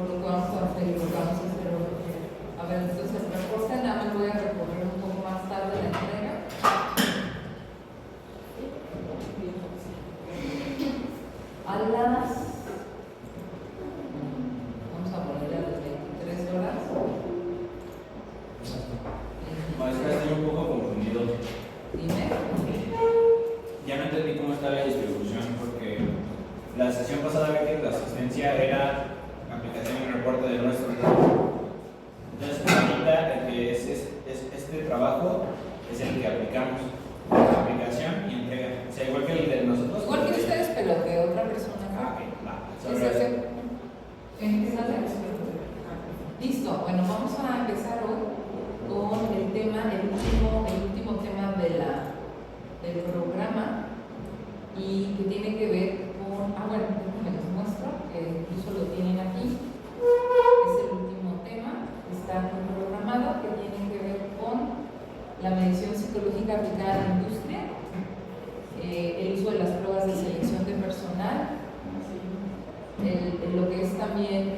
lo que vamos a hacer y lo que vamos a hacer hoy. A ver, entonces el reporte nada más voy a recorrer un poco más tarde la entrega. A las, vamos a poner a las 23 horas. Maestra, estoy un poco confundido. Dime. Ya no entendí cómo está la distribución, porque la sesión pasada vi que la asistencia era aplicación y reporte de nuestro trabajo. Entonces, ahorita el que es este trabajo es el que aplicamos. Aplicación y entrega. O sea, igual que el de nosotros. Igual que ustedes, pero que otra persona. Ah, ok, va. Listo, bueno, vamos a empezar hoy con el tema, el último tema del programa y que tiene que ver con, bueno, déjenme les muestro, que incluso lo tienen aquí, es el último tema, está programado, que tiene que ver con la medición psicológica aplicada a la industria, el uso de las pruebas de selección de personal, lo que es también,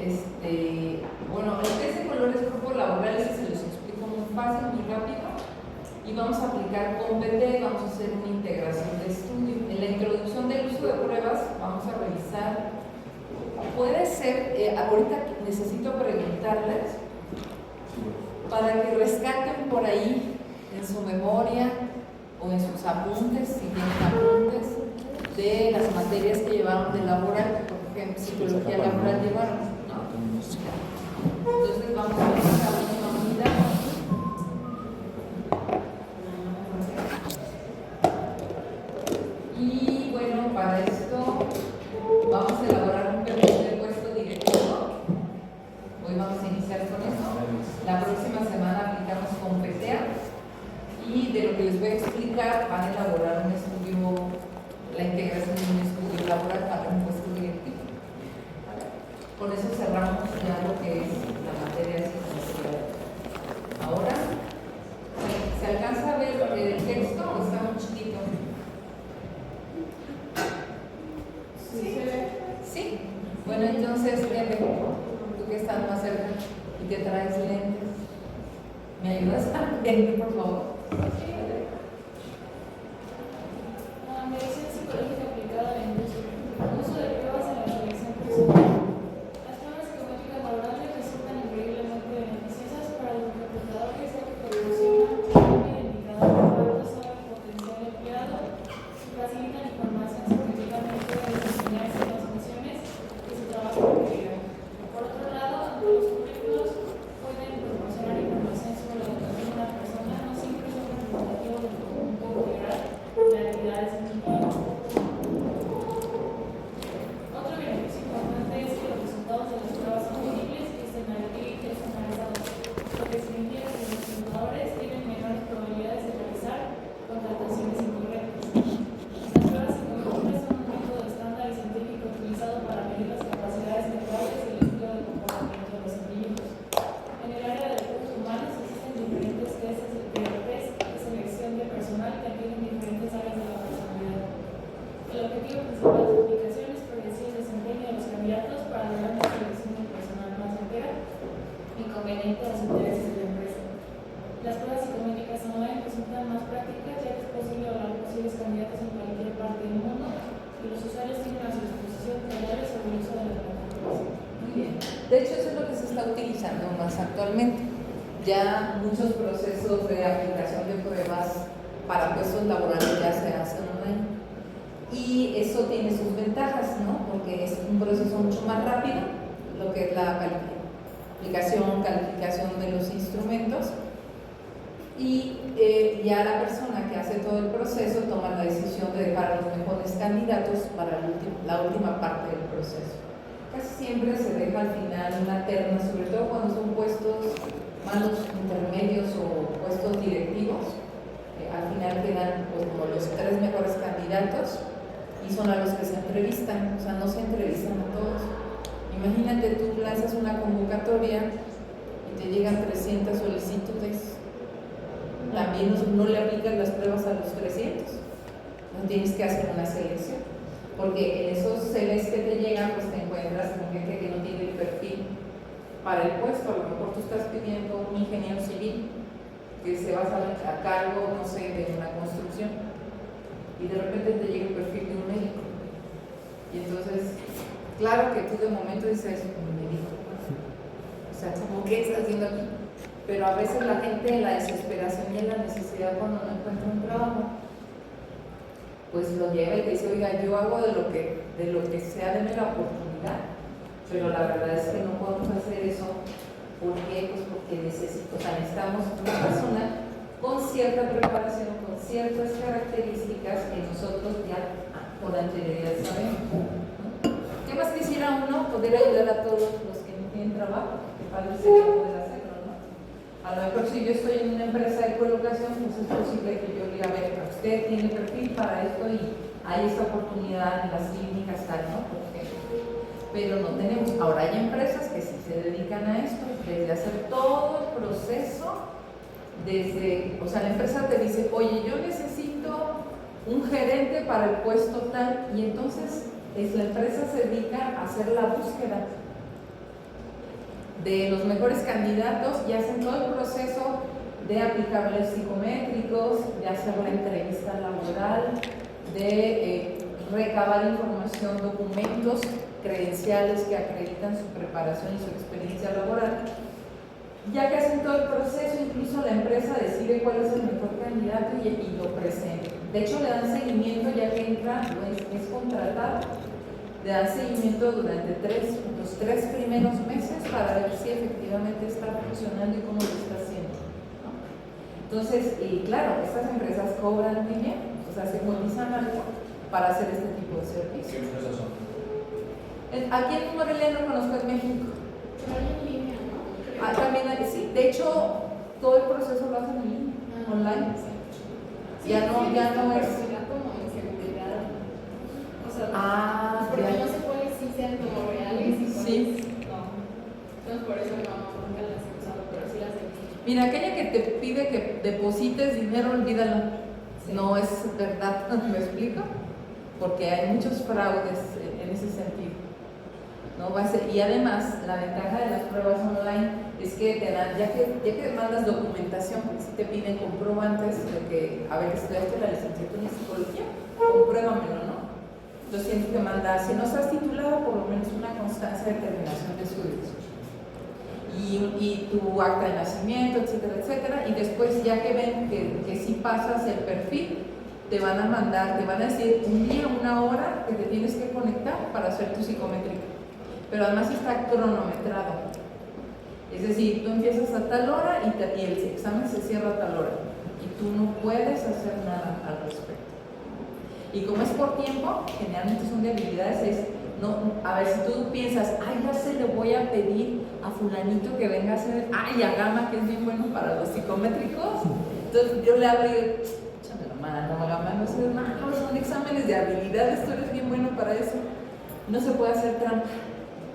bueno, lo que es de colores grupos laborales, se los explico muy fácil, muy rápido, y vamos a aplicar con PT, vamos a hacer una integración de estudio. En la introducción del uso de pruebas vamos a revisar, puede ser, ahorita necesito preguntarles, para que rescaten por ahí en su memoria o en sus apuntes, si tienen apuntes, de las materias que llevaron de laboral, por ejemplo, psicología laboral llevaron, ¿no? Entonces vamos a ver esta última unidad. Y bueno, para esto vamos a elaborar un perfil de puesto directivo. Hoy vamos a iniciar con eso. La próxima semana aplicamos con PTA. Y de lo que les voy a explicar, van a elaborar un estudio, la integración de un estudio laboral para un puesto directivo. Con eso cerramos ya lo que es la materia de psicología. Ahora, ¿se alcanza a ver el texto o está muy chiquito? Sí. Bueno, entonces, Eve, tú que estás más cerca y que traes lentes, ¿me ayudas a leer, por favor? La medición psicológica aplicada a la industria. Uso de pruebas en la selección personal. Las pruebas psicométricas laborales resultan increíblemente beneficiosas para los reclutadores ya que proporcionan un indicador de cuánto sabe el potencial empleado y facilitan información sobre qué tan bien puede desempeñarse en las funciones que su trabajo requerirá. Por otro lado, ante los currículos pueden proporcionar información sobre la educación de una persona, no siempre son representativos del conjunto general de actividades en el trabajo. Otro beneficio importante es que los resultados de las pruebas son medibles y externalizados, lo que significa que los reclutadores tienen menores probabilidades de realizar contrataciones incorrectas. Las pruebas psicométricas son un método estándar y científico utilizado para medir las capacidades mentales y el estilo de comportamiento de los individuos. En el área de recursos humanos existen diferentes testes de selección de personal que atienden diferentes áreas de la personalidad. El objetivo principal de la aplicación es predecir el desempeño de los candidatos para lograr una selección de personal más entera y conveniente a los intereses de la empresa. Las pruebas psicométricas online resultan más prácticas ya que es posible evaluar posibles candidatos en cualquier parte del mundo y los usuarios tienen a su disposición tutoriales sobre el uso de las plataformas. Muy bien. De hecho, eso es lo que se está utilizando más actualmente. Ya muchos procesos de aplicación de pruebas para puestos laborales ya se hacen online. Y eso tiene sus ventajas, ¿no? Porque es un proceso mucho más rápido, lo que es la calificación de los instrumentos. Y ya la persona que hace todo el proceso toma la decisión de dejar a los mejores candidatos para la última parte del proceso. Casi siempre se deja al final una terna, sobre todo cuando son puestos malos intermedios o puestos directivos. Al final quedan pues, como los 3 mejores candidatos y son a los que se entrevistan, o sea, no se entrevistan a todos. Imagínate, tú lanzas una convocatoria y te llegan 300 solicitudes. También no le aplican las pruebas a los 300. No tienes que hacer una selección. Porque en esos CVs que te llegan, pues te encuentras con gente que no tiene el perfil para el puesto. A lo mejor tú estás pidiendo un ingeniero civil que se va a cargo, no sé, de una construcción, y de repente te llega el perfil de un médico. Y entonces, claro que tú de momento dices, un médico. O sea, ¿cómo qué está haciendo aquí? Pero a veces la gente en la desesperación y en la necesidad cuando no encuentra un trabajo, pues lo lleva y te dice, oiga, yo hago de lo que sea, deme la oportunidad. Pero la verdad es que no podemos hacer eso. ¿Por qué? Pues porque necesitamos una persona con cierta preparación, con ciertas características que nosotros ya por anterioridad sabemos, ¿no? ¿Qué más quisiera uno? Poder ayudar a todos los que no tienen trabajo, que padre sería poder hacerlo, ¿no? A lo mejor si yo estoy en una empresa de colocación, pues es posible que yo diga, a ver, usted tiene perfil para esto y hay esta oportunidad en las clínicas, tal, ¿no? Pero no tenemos. Ahora hay empresas que sí se dedican a esto, desde hacer todo el proceso, o sea, la empresa te dice, oye, yo necesito un gerente para el puesto tal, y entonces la empresa se dedica a hacer la búsqueda de los mejores candidatos y hacen todo el proceso de aplicables psicométricos, de hacer la entrevista laboral, de recabar información, documentos, credenciales que acreditan su preparación y su experiencia laboral. Ya que hacen todo el proceso, incluso la empresa decide cuál es el mejor candidato y lo presenta. De hecho, le dan seguimiento ya que entra, es contratado, le dan seguimiento durante los 3 primeros meses para ver si efectivamente está funcionando y cómo lo está haciendo, ¿no? Entonces, y claro, estas empresas cobran muy bien, o sea, se cotizan algo para hacer este tipo de servicios. ¿Qué empresas son? Aquí en Morelia no conozco en México. Pero hay en línea, ¿no? Creo. También hay, sí, de hecho, todo el proceso lo hacen en línea, online. Sí, Ya no es. como en seguridad. O sea, porque ya. no sé cuáles sí sean como reales y cuáles Sí. no. Entonces por eso nunca las he usado, pero sí las he visto. Mira, aquella que te pide que deposites dinero, olvídalo. Sí. No es verdad, ¿me explico? Porque hay muchos fraudes en ese sentido. ¿No? Y además, la ventaja de las pruebas online es que te dan, ya que mandas documentación, porque si te piden comprobantes de que, a ver, estudiaste la licenciatura en psicología, compruébamelo, ¿no? Entonces tienes que mandar, si no estás titulado, por lo menos una constancia de terminación de estudios. Y tu acta de nacimiento, etcétera, etcétera. Y después, ya que ven que sí pasas el perfil, te van a mandar, te van a decir un día, una hora que te tienes que conectar para hacer tu psicométrica. Pero además está cronometrado. Es decir, tú empiezas a tal hora y el examen se cierra a tal hora. Y tú no puedes hacer nada al respecto. Y como es por tiempo, generalmente son de habilidades, a ver, si tú piensas, ay, ya se le voy a pedir a fulanito que venga a hacer, ay, a Gama, que es bien bueno para los psicométricos. Entonces yo le hablo y digo, échame la mano, Gama, no sé, no, son exámenes de habilidades, tú eres bien bueno para eso. No se puede hacer trampa.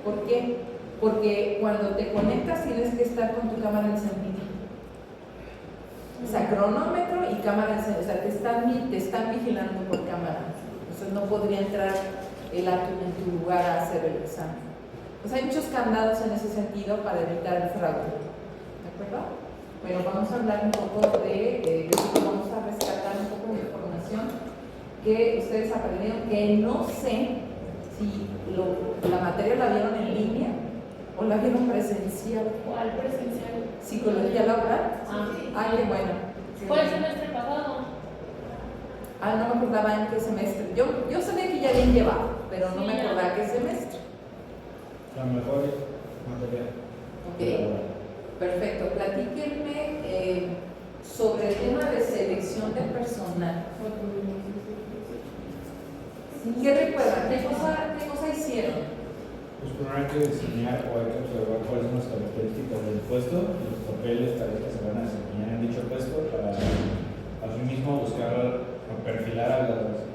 ¿Por qué? Porque cuando te conectas tienes que estar con tu cámara encendida. O sea, cronómetro y cámara encendida. O sea, te están vigilando por cámara. Entonces no podría entrar el átomo en tu lugar a hacer el examen. Pues hay muchos candados en ese sentido para evitar el fraude. ¿De acuerdo? Bueno, vamos a hablar un poco vamos a rescatar un poco de información que ustedes aprendieron, que no sé si la materia la vieron en línea o la vieron presencial. ¿Cuál presencial? ¿Psicología laboral? Sí. Qué bueno. Fue el semestre pasado. No me acordaba en qué semestre. Yo sabía que ya habían llevado, pero no Sí, me ya. acordaba qué semestre. La mejor materia. Ok, perfecto. Platíquenme sobre el tema de selección de personal. ¿Qué recuerdan? ¿Qué cosa hicieron? Pues primero hay que diseñar o hay que observar cuáles son las características del puesto y los papeles tareas que se van a desempeñar en dicho puesto para asimismo buscar o perfilar a las...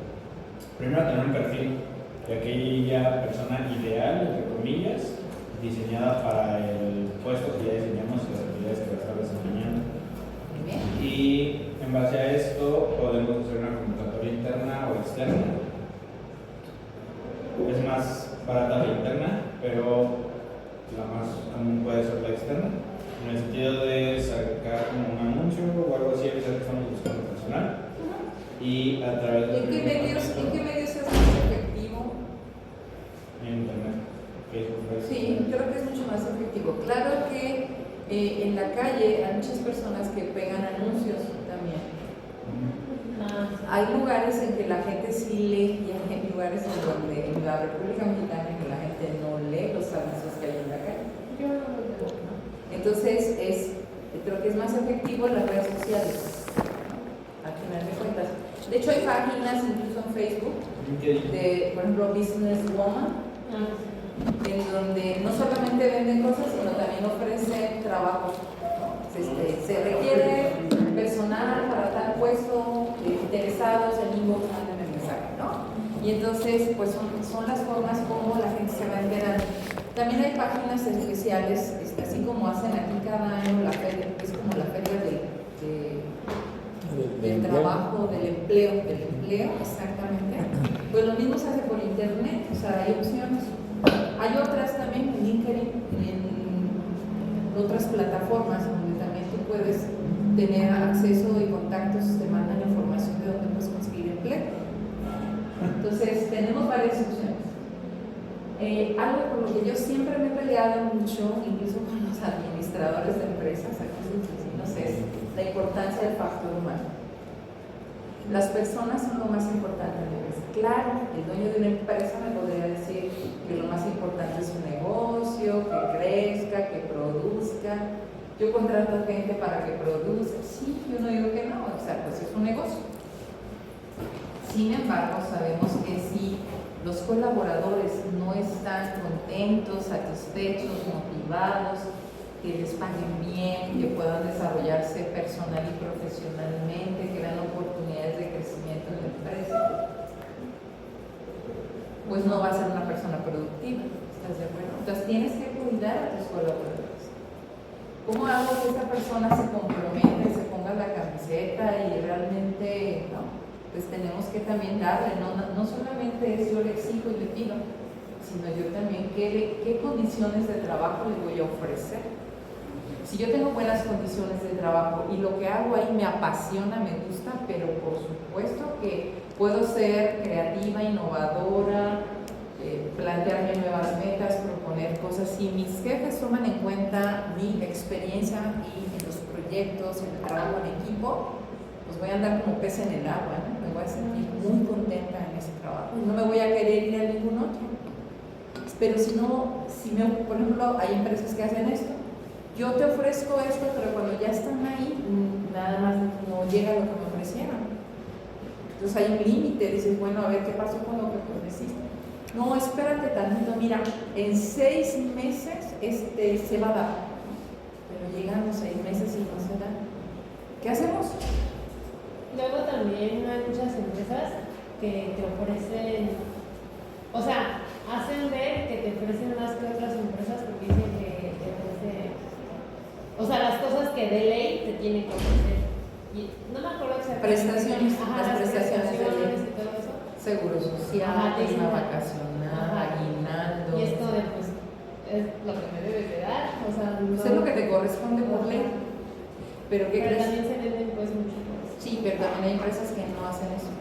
Primero tener un perfil de aquella persona ideal, entre comillas, diseñada para el puesto que ya diseñamos y las actividades que va a estar desempeñando. Muy bien. Y en base a esto podemos hacer una convocatoria interna o externa. Es más barata la interna, pero la más común puede ser la externa, en el sentido de sacar como un anuncio o algo así, avisar que estamos buscando personal. Y a través de... ¿En qué medios es más efectivo? En internet, Facebook. Sí, creo que es mucho más efectivo. Claro que en la calle hay muchas personas que pegan anuncios también. Hay lugares en que la gente sí lee y hay lugares en donde en la República Mexicana en que la gente no lee los anuncios que hay en la calle. Entonces creo que es más efectivo en las redes sociales, ¿no? Al final de cuentas. De hecho hay páginas incluso en Facebook de, por ejemplo, Business Woman, en donde no solamente venden cosas, sino también ofrecen trabajos, ¿no? Se requiere personal para tal puesto, interesados en inbox, manden el mensaje, ¿no? Y entonces, pues son las formas como la gente se va enterando. También hay páginas especiales, así como hacen aquí cada año la feria, es como la feria del trabajo, del empleo, exactamente. Pues lo mismo se hace por internet, o sea, hay opciones. Hay otras también en LinkedIn, en otras plataformas donde también tú puedes tener acceso y contactos, te mandan información de dónde puedes conseguir empleo. Entonces, tenemos varias opciones. Algo por lo que yo siempre me he peleado mucho, incluso con los administradores de empresas, aquí sus vecinos, es la importancia del factor humano. Las personas son lo más importante en la empresa. Claro, el dueño de una empresa me podría decir que lo más importante es su negocio, que crezca, que produzca. Yo contrato gente para que produzca. Sí, yo no digo que no, o sea, pues es un negocio. Sin embargo, sabemos que si los colaboradores no están contentos, satisfechos, motivados, que les paguen bien, que puedan desarrollarse personal y profesionalmente, que vean oportunidades de crecimiento en la empresa, pues no va a ser una persona productiva. ¿Estás de acuerdo? Entonces tienes que cuidar a tus colaboradores. ¿Cómo hago que esta persona se comprometa, se ponga la camiseta y realmente, no? Pues tenemos que también darle, no solamente es yo le exijo y le pido, sino yo también qué condiciones de trabajo le voy a ofrecer. Si yo tengo buenas condiciones de trabajo y lo que hago ahí me apasiona, me gusta, pero por supuesto que puedo ser creativa, innovadora, plantearme nuevas metas, proponer cosas. Si mis jefes toman en cuenta mi experiencia y en los proyectos, en el trabajo en equipo, pues voy a andar como pez en el agua, ¿no? Me voy a sentir muy contenta en ese trabajo y no me voy a querer ir a ningún otro. Pero si no, por ejemplo, hay empresas que hacen esto. Yo te ofrezco esto, pero cuando ya están ahí, nada más no llega lo que me ofrecieron. Entonces hay un límite, dices, bueno, a ver qué pasó con lo que ofreciste. No, espérate tantito, mira, en 6 meses se va a dar. Pero llegan los 6 meses y no se da. ¿Qué hacemos? Luego también hay muchas empresas que te ofrecen, o sea, hacen ver que te ofrecen más que otras empresas porque dicen que te ofrecen, o sea, las cosas que de ley te tienen que ofrecer. Y no me acuerdo exactamente. Prestaciones, las prestaciones de ley y todo eso. Seguro social, prima vacacional, aguinaldo. Y esto de, pues, es lo que me debes de dar, o sea, no. Pues es lo que te corresponde por ley. Pero ¿qué crees? También se venden pues mucho cosas. Sí, pero también hay empresas que no hacen eso.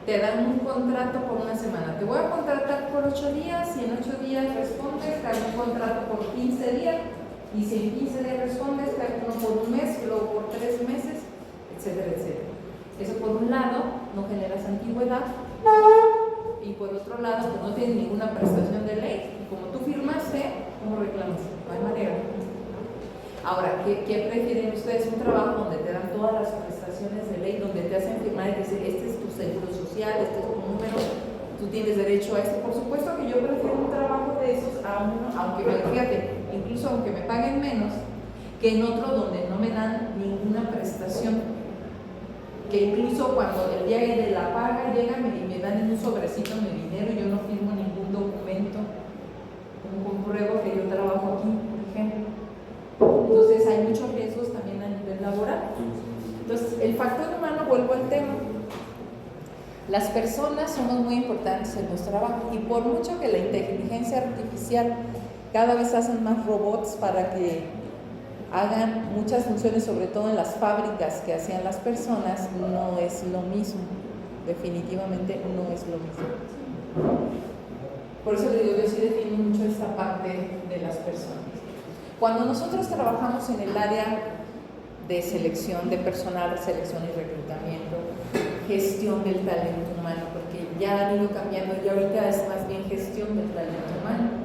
Te dan un contrato por una semana. Te voy a contratar por 8 días, si en 8 días respondes, te hago un contrato por 15 días, y si en 15 días respondes, te hago uno por un mes, y luego por 3 meses, etcétera, etcétera. Eso por un lado no generas antigüedad, y por otro lado pues no tienes ninguna prestación de ley, y como tú firmaste, ¿cómo reclamas? No hay manera. Ahora, ¿qué prefieren ustedes? Un trabajo donde te dan todas las prestaciones de ley, donde te hacen firmar y te dicen, este es tu seguro social, este es tu número, tú tienes derecho a esto. Por supuesto que yo prefiero un trabajo de esos a uno, fíjate, incluso aunque me paguen menos, que en otro donde no me dan ninguna prestación. Que incluso cuando el día de la paga llegan y me dan en un sobrecito mi dinero y yo no firmo ningún documento, como compruebo que yo trabajo aquí, por ejemplo. Entonces hay muchos riesgos también a nivel laboral. Entonces el factor humano, vuelvo al tema. Las personas somos muy importantes en los trabajos y por mucho que la inteligencia artificial cada vez hacen más robots para que hagan muchas funciones, sobre todo en las fábricas que hacían las personas, no es lo mismo. Definitivamente no es lo mismo. Por eso le digo, yo sí defino mucho esa parte de las personas. Cuando nosotros trabajamos en el área de selección de personal, selección y reclutamiento, gestión del talento humano, porque ya han ido cambiando y ahorita es más bien gestión del talento humano.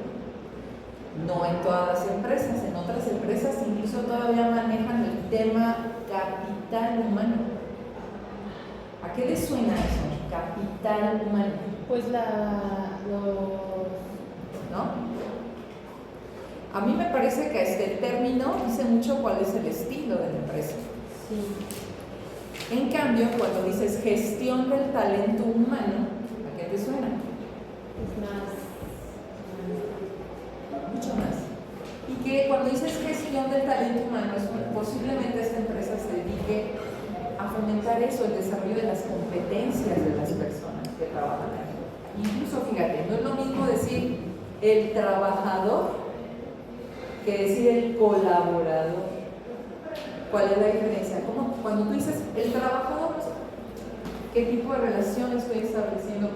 No en todas las empresas, en otras empresas incluso todavía manejan el tema capital humano. ¿A qué les suena eso? Capital humano. Pues ¿no? A mí me parece que este término dice mucho cuál es el estilo de la empresa. Sí. En cambio, cuando dices gestión del talento humano, ¿a qué te suena? Es Mucho más. Y que cuando dices gestión del talento humano, posiblemente esta empresa se dedique a fomentar eso, el desarrollo de las competencias de las personas que trabajan ahí. Incluso, fíjate, no es lo mismo decir el trabajador que decir el colaborador. ¿Cuál es la diferencia? Cuando tú dices el trabajador, ¿qué tipo de relación estoy estableciendo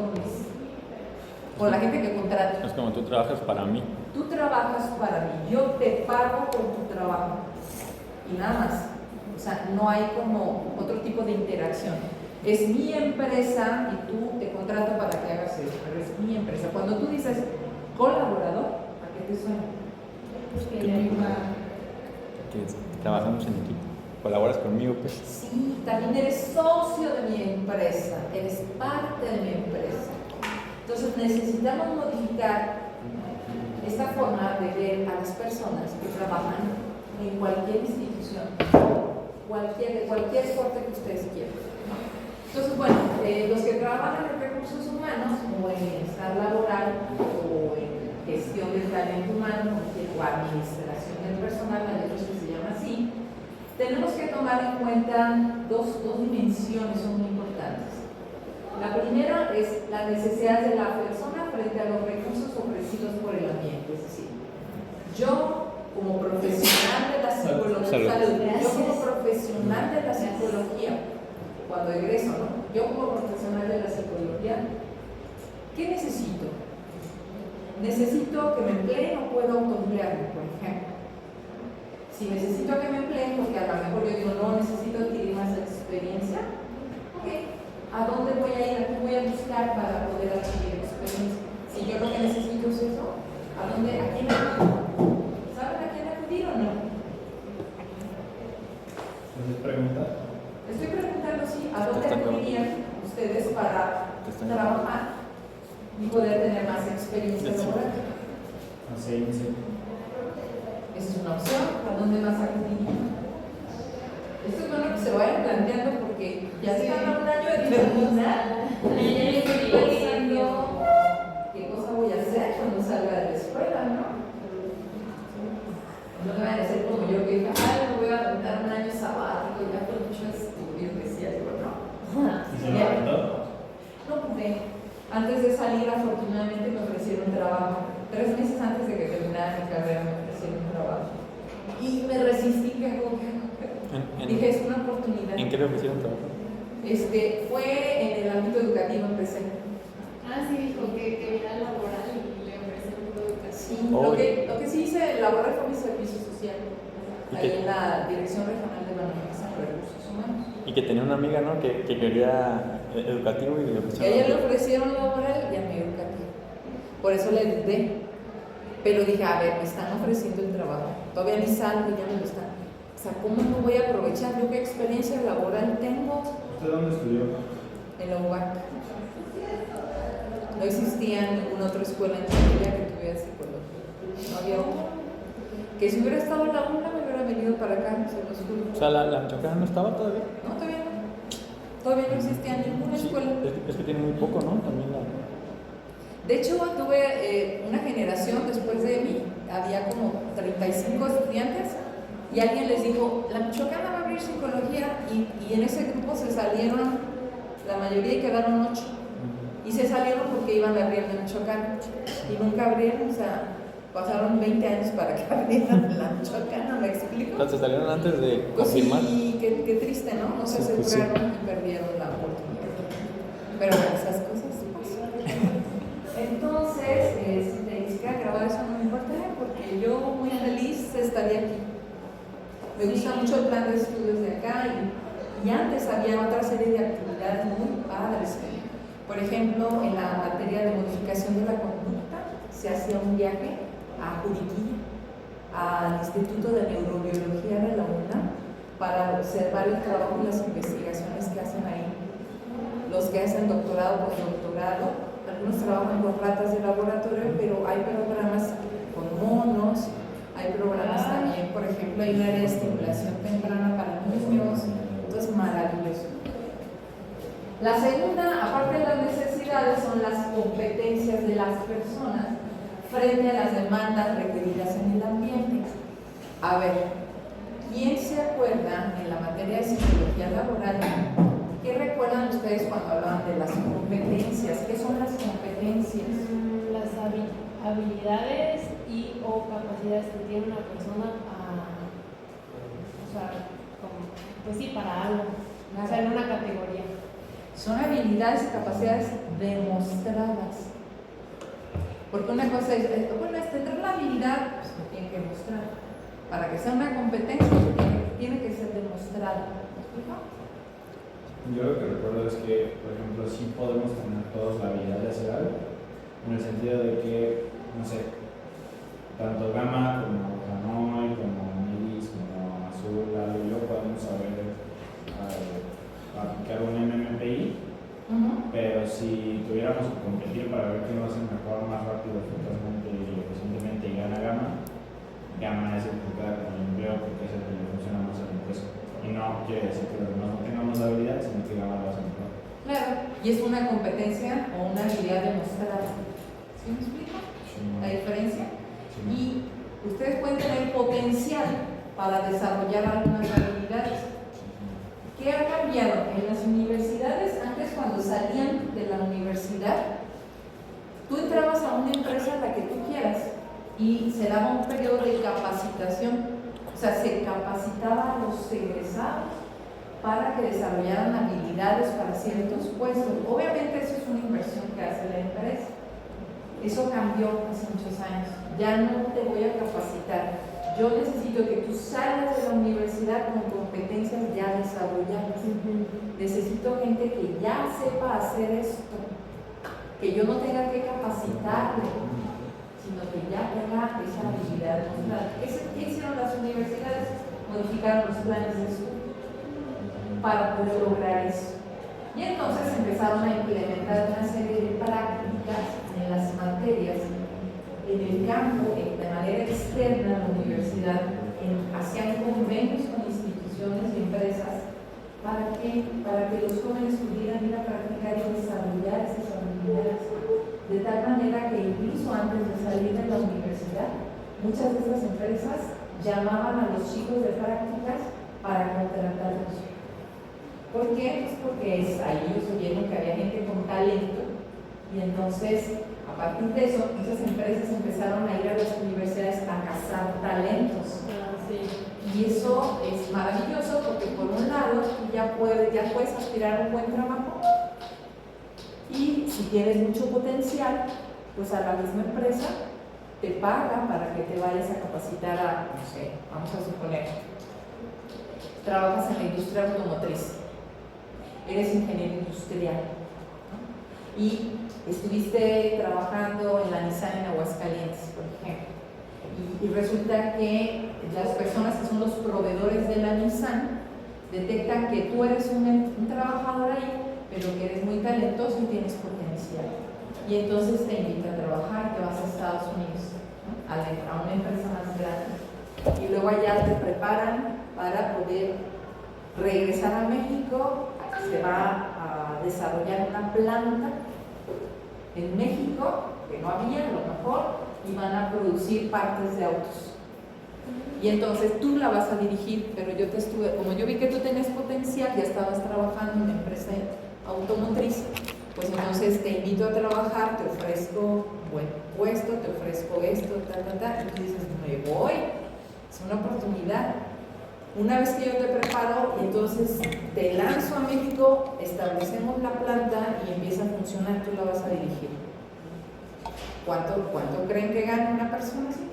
con la gente que contrato? Es como tú trabajas para mí. Tú trabajas para mí, yo te pago por tu trabajo y nada más. O sea, no hay como otro tipo de interacción. Es mi empresa y tú te contrato para que hagas eso, pero es mi empresa. Cuando tú dices colaborador, ¿a qué te suena? Pues que le ayuda. Que trabajamos en equipo. Colaboras conmigo, pues. Sí, también eres socio de mi empresa, eres parte de mi empresa. Entonces necesitamos modificar esta forma de ver a las personas que trabajan en cualquier institución, de cualquier corte que ustedes quieran, ¿no? Entonces, bueno, los que trabajan en recursos humanos o en bienestar laboral o en gestión del talento humano o administración del personal, hay otros que se llama así, tenemos que tomar en cuenta dos dimensiones son muy importantes. La primera es la necesidad de la persona frente a los recursos ofrecidos por el ambiente. Es decir, yo como profesional de la psicología, yo como profesional de la psicología, cuando egreso, ¿no? Yo como profesional de la psicología, ¿qué necesito? Necesito que me empleen o puedo autoemplearme, por ejemplo. Si necesito que me empleen, porque a lo mejor yo digo, no, necesito adquirir más experiencia, ok. ¿A dónde voy a ir? ¿A qué voy a buscar para poder adquirir experiencia? Si yo lo que necesito es eso, ¿a quién acudir? ¿Saben a quién acudir o no? ¿Entonces pregunta? Estoy preguntando si ¿a dónde acudirían ustedes para trabajar y poder tener más experiencia laboral? No sé, no sé. Esa es una opción. ¿A dónde más acudirían? Esto es bueno que se vayan planteando porque ya están a un año de terminar y ya estoy pensando qué cosa voy a hacer cuando salga de la escuela, ¿no? No me vayan a hacer como yo que dije, me voy a aventar un año sabático ya con mucho estudio, decía yo, ¿no? ¿Y se lo aventó? No pude. Antes de salir, afortunadamente me ofrecieron trabajo. 3 meses antes de que terminara mi carrera me ofrecieron trabajo. Y me resistí, dije, es una oportunidad. ¿En qué le ofrecieron trabajo? Fue en el ámbito educativo, empecé. Sí, dijo que era laboral y le ofrecen educación. Sí, lo que sí hice laboral fue mi servicio social, ahí en la Dirección Regional de Manutención de Recursos Humanos. Y que tenía una amiga, ¿no? Que quería educativo y le A ofrecieron. ella le ofrecieron laboral y a mí educativo. Por eso le dudé. Pero dije, a ver, me están ofreciendo el trabajo. Todavía ni salgo y ya me lo están. O sea, ¿cómo no voy a aprovechar? ¿Yo qué experiencia laboral tengo? ¿Usted dónde estudió? En la UAC. No existía ninguna otra escuela en Chile que tuviera psicología. No había otra. Que si hubiera estado en la UNA me hubiera venido para acá, se los juro. O sea, la Michoacán no estaba todavía. No, todavía no. Todavía no existía ninguna Sí, escuela. es que tiene muy poco, ¿no? También la. De hecho, tuve una generación después de mí, había como 35 estudiantes y alguien les dijo, la Michoacana va a abrir psicología y en ese grupo se salieron, la mayoría y quedaron 8. Y se salieron porque iban a abrir la Michoacana y nunca abrieron, o sea, pasaron 20 años para que abrieran la Michoacana, ¿me explico? Entonces salieron antes de Pues confirmar. sí, qué triste, ¿no? No se Sí, pues sí. aseguraron y perdieron la oportunidad. Pero bueno, esas cosas pasan. Entonces, si te dices que grabar eso no me importa, porque yo muy feliz estaría aquí. Me gusta mucho el plan de estudios de acá y antes había otra serie de actividades muy padres. Por ejemplo, en la materia de modificación de la conducta se hacía un viaje a Juriquilla, al Instituto de Neurobiología de la UNAM, para observar el trabajo y las investigaciones que hacen ahí. Los que hacen doctorado, postdoctorado, algunos trabajan con ratas de laboratorio, pero hay programas con monos, hay programas también, por ejemplo, hay un área de estimulación temprana para niños, entonces maravilloso. La segunda, aparte de las necesidades, son las competencias de las personas frente a las demandas requeridas en el ambiente. A ver, ¿quién se acuerda en la materia de psicología laboral? ¿Qué recuerdan ustedes cuando hablaban de las competencias? ¿Qué son las competencias? Las habilidades y o capacidades que tiene una persona pues sí, para algo, o sea, en una categoría. Son habilidades y capacidades demostradas. Porque una cosa es, bueno, es tener la habilidad, pues lo tiene que mostrar. Para que sea una competencia, tiene que ser demostrada. ¿Me explico? Yo lo que recuerdo es que, por ejemplo, sí podemos tener todos la habilidad de hacer algo, en el sentido de que, no sé, tanto Gamma como Hanoi, como Miris, como Azul, Lalo y yo podemos saber aplicar un MMPI, pero si tuviéramos que competir para ver quién lo hace mejor, más rápido, eficazmente y eficientemente y gana Gamma es el que queda con el empleo porque es el que le funciona más a la empresa. Y no quiere decir que los demás no tengamos la habilidad, sino que Gamma lo hace mejor. Claro, y es una competencia o una habilidad demostrada. ¿Sí me explico? La diferencia. Sí. Y ustedes pueden tener potencial para desarrollar algunas habilidades. ¿Qué ha cambiado? En las universidades, antes cuando salían de la universidad, tú entrabas a una empresa la que tú quieras y se daba un periodo de capacitación. O sea, se capacitaba a los egresados para que desarrollaran habilidades para ciertos puestos. Obviamente eso es una inversión que hace la empresa. Eso cambió hace muchos años. Ya no te voy a capacitar. Yo necesito que tú salgas de la universidad con competencias ya desarrolladas. Necesito gente que ya sepa hacer esto. Que yo no tenga que capacitarle, sino que ya tenga esa habilidad demostrada. ¿Qué hicieron las universidades? Modificaron los planes de estudio para poder lograr eso. Y entonces empezaron a implementar una serie de prácticas en las materias, en el campo, de manera externa a la universidad, hacían convenios con instituciones y empresas para que los jóvenes pudieran ir a practicar y desarrollar esas habilidades. De tal manera que incluso antes de salir de la universidad, muchas de esas empresas llamaban a los chicos de prácticas para contratarlos. ¿Por qué? Pues porque ahí ellos oyeron que había gente con talento y entonces, a partir de eso, esas empresas empezaron a ir a las universidades a cazar talentos. Y eso es maravilloso porque por un lado tú ya puedes aspirar a un buen trabajo y si tienes mucho potencial, pues a la misma empresa te paga para que te vayas a capacitar a, no sé, vamos a suponer, trabajas en la industria automotriz, eres ingeniero industrial, ¿no? Y estuviste trabajando en la Nissan en Aguascalientes, por ejemplo, y resulta que las personas que son los proveedores de la Nissan detectan que tú eres un trabajador ahí, pero que eres muy talentoso y tienes potencial. Y entonces te invitan a trabajar, te vas a Estados Unidos, ¿no? a una empresa más grande. Y luego allá te preparan para poder regresar a México. Se va a desarrollar una planta en México, que no había a lo mejor, y van a producir partes de autos. Y entonces tú la vas a dirigir, pero como yo vi que tú tenías potencial, ya estabas trabajando en una empresa automotriz, pues entonces te invito a trabajar, te ofrezco buen puesto, te ofrezco esto, y tú dices, me voy, es una oportunidad. Una vez que yo te preparo, entonces te lanzo a México, establecemos la planta y empieza a funcionar, tú la vas a dirigir. ¿Cuánto creen que gana una persona así?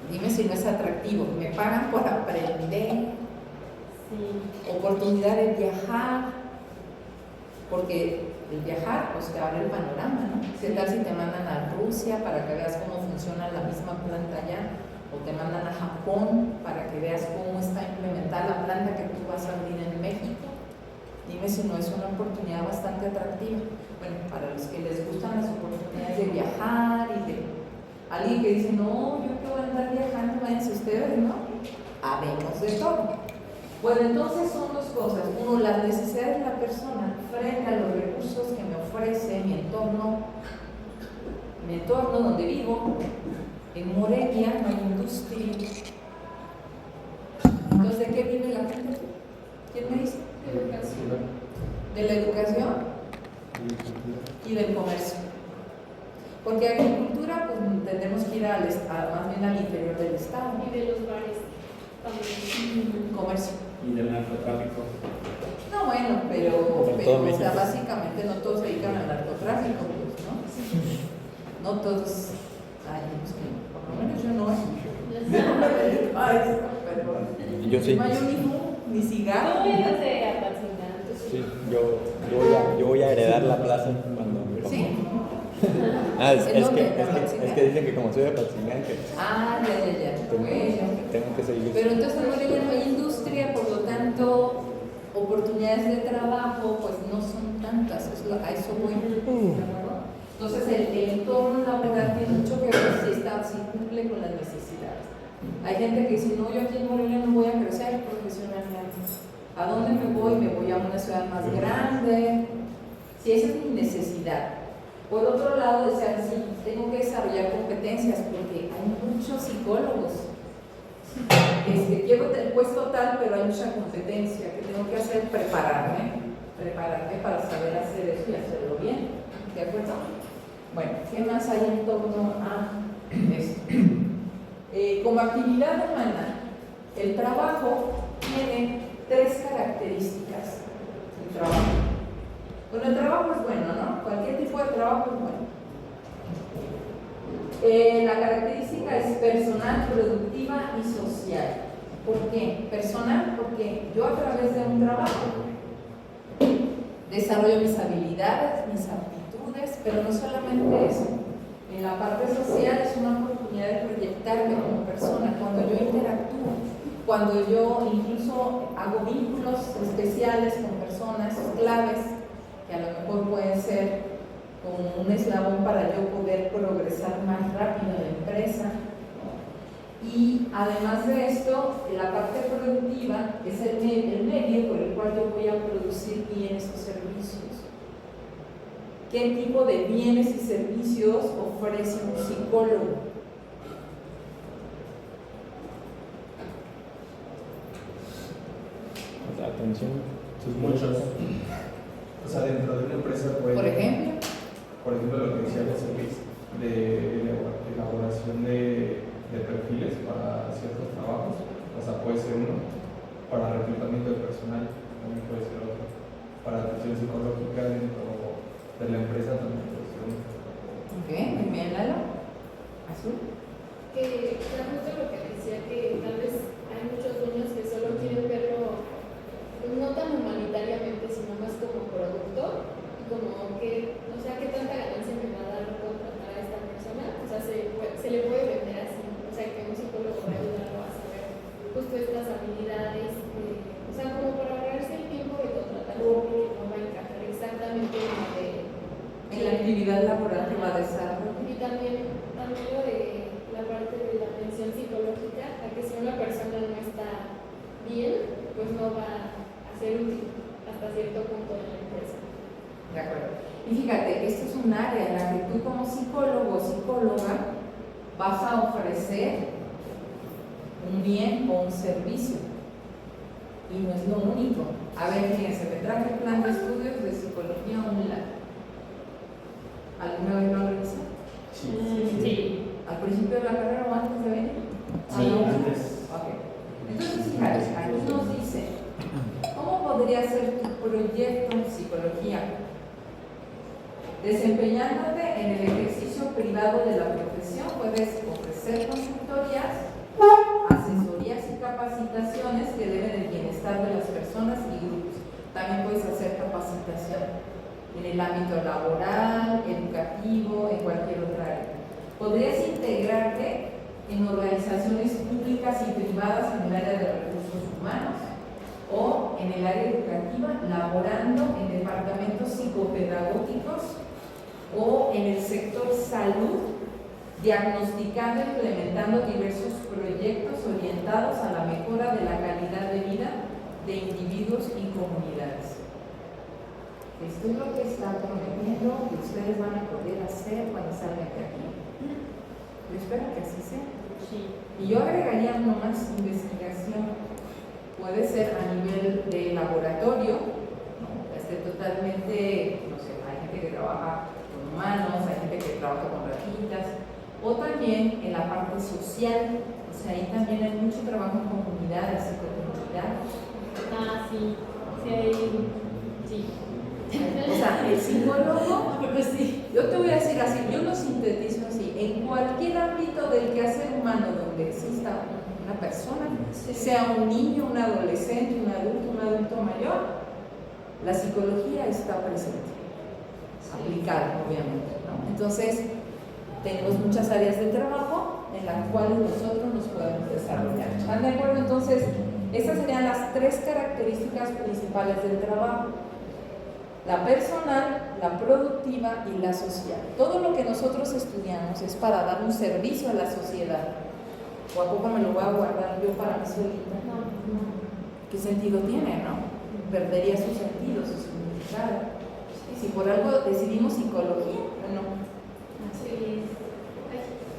Dime si no es atractivo. Me pagan por aprender, oportunidad de viajar, porque el viajar pues te abre el panorama, ¿no? ¿Qué tal si te mandan a Rusia para que veas cómo funciona la misma planta allá? O te mandan a Japón para que veas cómo está implementada la planta que tú vas a abrir en México. Dime si no es una oportunidad bastante atractiva. Bueno, para los que les gustan las oportunidades de viajar y de alguien que dice, no, yo que voy a andar viajando, váyanse ustedes, ¿no? Habemos de todo. Bueno, entonces son dos cosas. Uno, las necesidades de la persona frente a los recursos que me ofrece mi entorno donde vivo. En Morelia no hay industria. Entonces, ¿de qué vive la gente? ¿Quién me dice? De la educación y del comercio. Porque agricultura, pues tendremos que ir al estado, más bien al interior del estado. Y de los bares también. Comercio. Y del narcotráfico. No, bueno, pero o sea, básicamente no todos se dedican al narcotráfico, pues, ¿no? No todos. Ay, pues que por lo menos yo no. No me dedico a eso, pero Yo sí. no hay ni cigarro. No vienes de Apatzingán, Sí, yo voy a heredar la plaza cuando... ¿Sí? Es que dicen que como soy de Apatzingán, que Ya. Bueno. tengo que seguir. Pero entonces en Morelia no hay industria, por lo tanto, oportunidades de trabajo, pues no son tantas. A eso voy. ¿De acuerdo? Entonces el entorno laboral tiene mucho que ver si cumple con las necesidades. Hay gente que dice, no, yo aquí en Morelia no voy a crecer profesionalmente. ¿A dónde me voy? Me voy a una ciudad más grande. Si esa es mi necesidad. Por otro lado, decían, sí, tengo que desarrollar competencias porque hay muchos psicólogos. Quiero el puesto tal, pero hay mucha competencia. ¿Qué tengo que hacer? Prepararme para saber hacer eso y hacerlo bien. ¿De acuerdo? Bueno, ¿qué más hay en torno a esto? Como actividad humana, el trabajo tiene 3 características. El trabajo. Bueno, el trabajo es bueno, ¿no? Cualquier tipo de trabajo es bueno. La característica es personal, productiva y social. ¿Por qué? Personal, porque yo a través de un trabajo desarrollo mis habilidades, mis aptitudes, pero no solamente eso. En la parte social es una oportunidad de proyectarme como persona, cuando yo interactúo, cuando yo incluso hago vínculos especiales con personas claves, que a lo mejor pueden ser como un eslabón para yo poder progresar más rápido en la empresa. Y además de esto, la parte productiva es el medio por el cual yo voy a producir bienes o servicios. ¿Qué tipo de bienes y servicios ofrece un psicólogo? Atención. Muchos. O sea, dentro de una empresa puede... Por ejemplo, lo que decía José Luis, de elaboración de perfiles para ciertos trabajos. O sea, puede ser uno. Para reclutamiento de personal, también puede ser otro. Para atención psicológica dentro de la empresa, también puede ser uno. ok, muy bien, Lalo. Azul. Que era justo lo que decía, que tal vez hay muchos dueños que solo quieren verlo no tan humanitariamente, sino más como producto, y como que, o sea, qué tanta ganancia me va a dar contratar a esta persona. O sea, se le puede vender así, o sea, que un psicólogo va a ayudarlo a saber justo estas habilidades, o sea, como para ahorrarse el tiempo de contratar a alguien que no va a encajar exactamente En la actividad laboral que va a desarrollar. y también lo de la parte de la atención psicológica, a que si una persona no está bien, pues no va a ser útil hasta cierto punto en la empresa. De acuerdo. Y fíjate, esto es un área en la que tú como psicólogo o psicóloga vas a ofrecer un bien o un servicio. Y no es lo único. A ver, fíjense, vendrá el plan de estudios de psicología online. ¿Alguna vez lo han revisado? Sí. ¿Al principio de la carrera o antes de venir? Sí, antes. Ok. Entonces, fíjate, aquí nos dice, ¿cómo podría ser tu proyecto en psicología? Desempeñándote en el ejercicio privado de la profesión, puedes ofrecer consultorías, asesorías y capacitaciones que eleven el bienestar de las personas y grupos. También puedes hacer capacitación en el ámbito laboral, educativo, en cualquier otra área. Podrías integrarte en organizaciones públicas y privadas en el área de recursos humanos o en el área educativa, laborando en departamentos psicopedagógicos o en el sector salud, diagnosticando e implementando diversos proyectos orientados a la mejora de la calidad de vida de individuos y comunidades. Esto es lo que están prometiendo que ustedes van a poder hacer cuando salgan de aquí. Yo espero que así sea. Sí. Y yo agregaría uno más, investigación. Puede ser a nivel de laboratorio, ¿no? Totalmente, no sé, hay gente que trabaja con humanos, hay gente que trabaja con ratitas, o también en la parte social, o sea, ahí también hay mucho trabajo en comunidades, psicocomunidades. Ah, sí. Sí. Sí. O sea, el psicólogo, pues sí, yo te voy a decir así, yo lo sintetizo así, en cualquier ámbito del quehacer humano donde exista una persona, sea un niño, un adolescente, un adulto mayor, la psicología está presente, aplicada obviamente, ¿no? Entonces, tenemos muchas áreas de trabajo en las cuales nosotros nos podemos desarrollar. ¿Están de acuerdo? Entonces, estas serían las tres características principales del trabajo: la personal, la productiva y la social. Todo lo que nosotros estudiamos es para dar un servicio a la sociedad. ¿O a poco me lo voy a guardar yo para mí solita? No. ¿Qué sentido tiene, no? Perdería su sentido, su significado. Y si por algo decidimos psicología, ¿o no? Sí.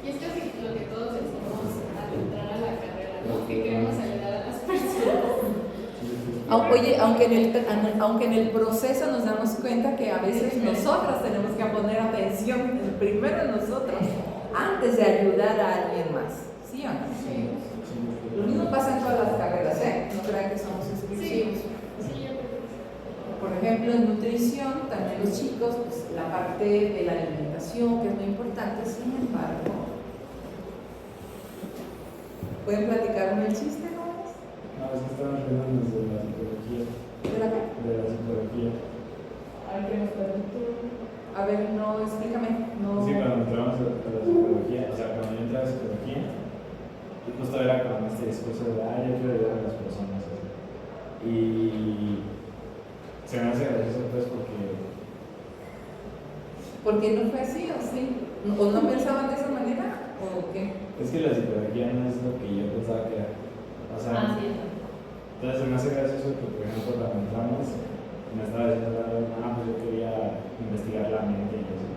Y es casi lo que todos decimos al entrar a la carrera, ¿no? Que queremos ayudar a las personas. Oye, aunque en el proceso nos damos cuenta que a veces nosotras tenemos que poner atención primero en nosotros antes de ayudar a alguien más. ¿Sí o no? Sí. Lo mismo pasa en todas las carreras, ¿eh? No crean que somos exclusivos. Sí, yo creo que sí. Por ejemplo, en nutrición, también los chicos, pues, la parte de la alimentación, que es muy importante, sin embargo, ¿pueden platicarme el chiste, no? No, es que estamos hablando de la psicología. ¿De la qué? De la psicología. A ver, no, explícame. No. Sí, cuando entramos a la psicología, o sea, cuando yo entré a la psicología, justo era con este discurso de, yo quiero ayudar a las personas. Así. Y se me hace gracioso, pues, porque no fue así, ¿o sí? ¿O no pensaban de esa manera? ¿O qué? es que la psicología no es lo que yo pensaba que era. O sea, Sí. entonces se me hace gracioso que, por ejemplo, cuando entramos, me estaba diciendo, pues yo quería investigar la mente y eso.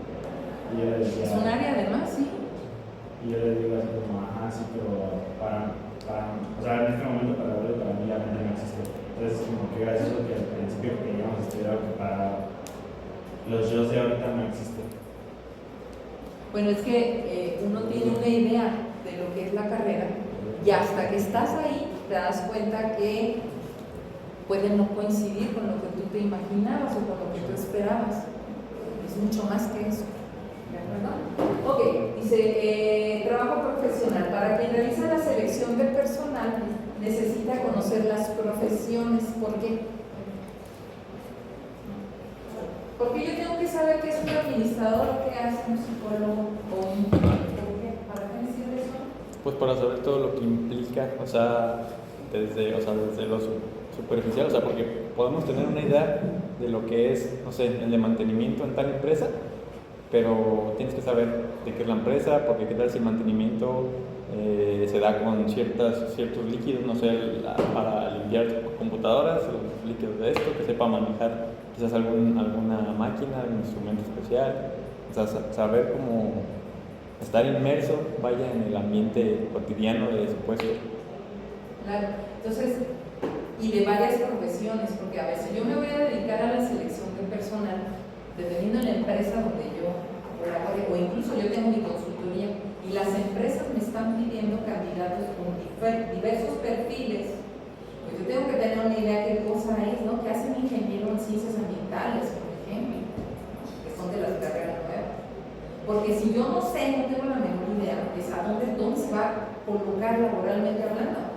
Y yo le decía, Es un área además, sí. y yo le digo así como, sí, pero o sea, en este momento para mí la mente no existe. Entonces, como que gracioso que al principio queríamos estudiar que para los yo de ahorita no existe. Bueno, es que uno tiene una idea de lo que es la carrera y hasta que estás ahí te das cuenta que puede no coincidir con lo que tú te imaginabas o con lo que tú esperabas. Es mucho más que eso. ¿De acuerdo? Ok, dice, trabajo profesional. Para quien realiza la selección de personal necesita conocer las profesiones. ¿Por qué? Porque yo tengo que saber qué es un administrador, qué hace un psicólogo o un... ¿Por qué? ¿Para qué me sirve eso? Pues para saber todo lo que implica, o sea, desde lo superficial, o sea, porque podemos tener una idea de lo que es, no sé, el de mantenimiento en tal empresa, pero tienes que saber de qué es la empresa, porque qué tal si el mantenimiento se da con ciertos líquidos, no sé, para limpiar computadoras, los líquidos de esto, que sepa manejar quizás alguna máquina, un instrumento especial, o sea, saber cómo estar inmerso, vaya, en el ambiente cotidiano de su puesto. Claro, entonces, y de varias profesiones, porque a ver, si yo me voy a dedicar a la selección de personal, dependiendo de la empresa donde yo colabore, o incluso yo tengo mi consultoría, y las empresas me están pidiendo candidatos con diversos perfiles, pues yo tengo que tener una idea qué cosa es, ¿no? ¿Qué hace un ingeniero en ciencias ambientales, por ejemplo? Que son de las carreras nuevas. Porque si yo no sé, no tengo la menor idea, pues a dónde se va a colocar laboralmente hablando.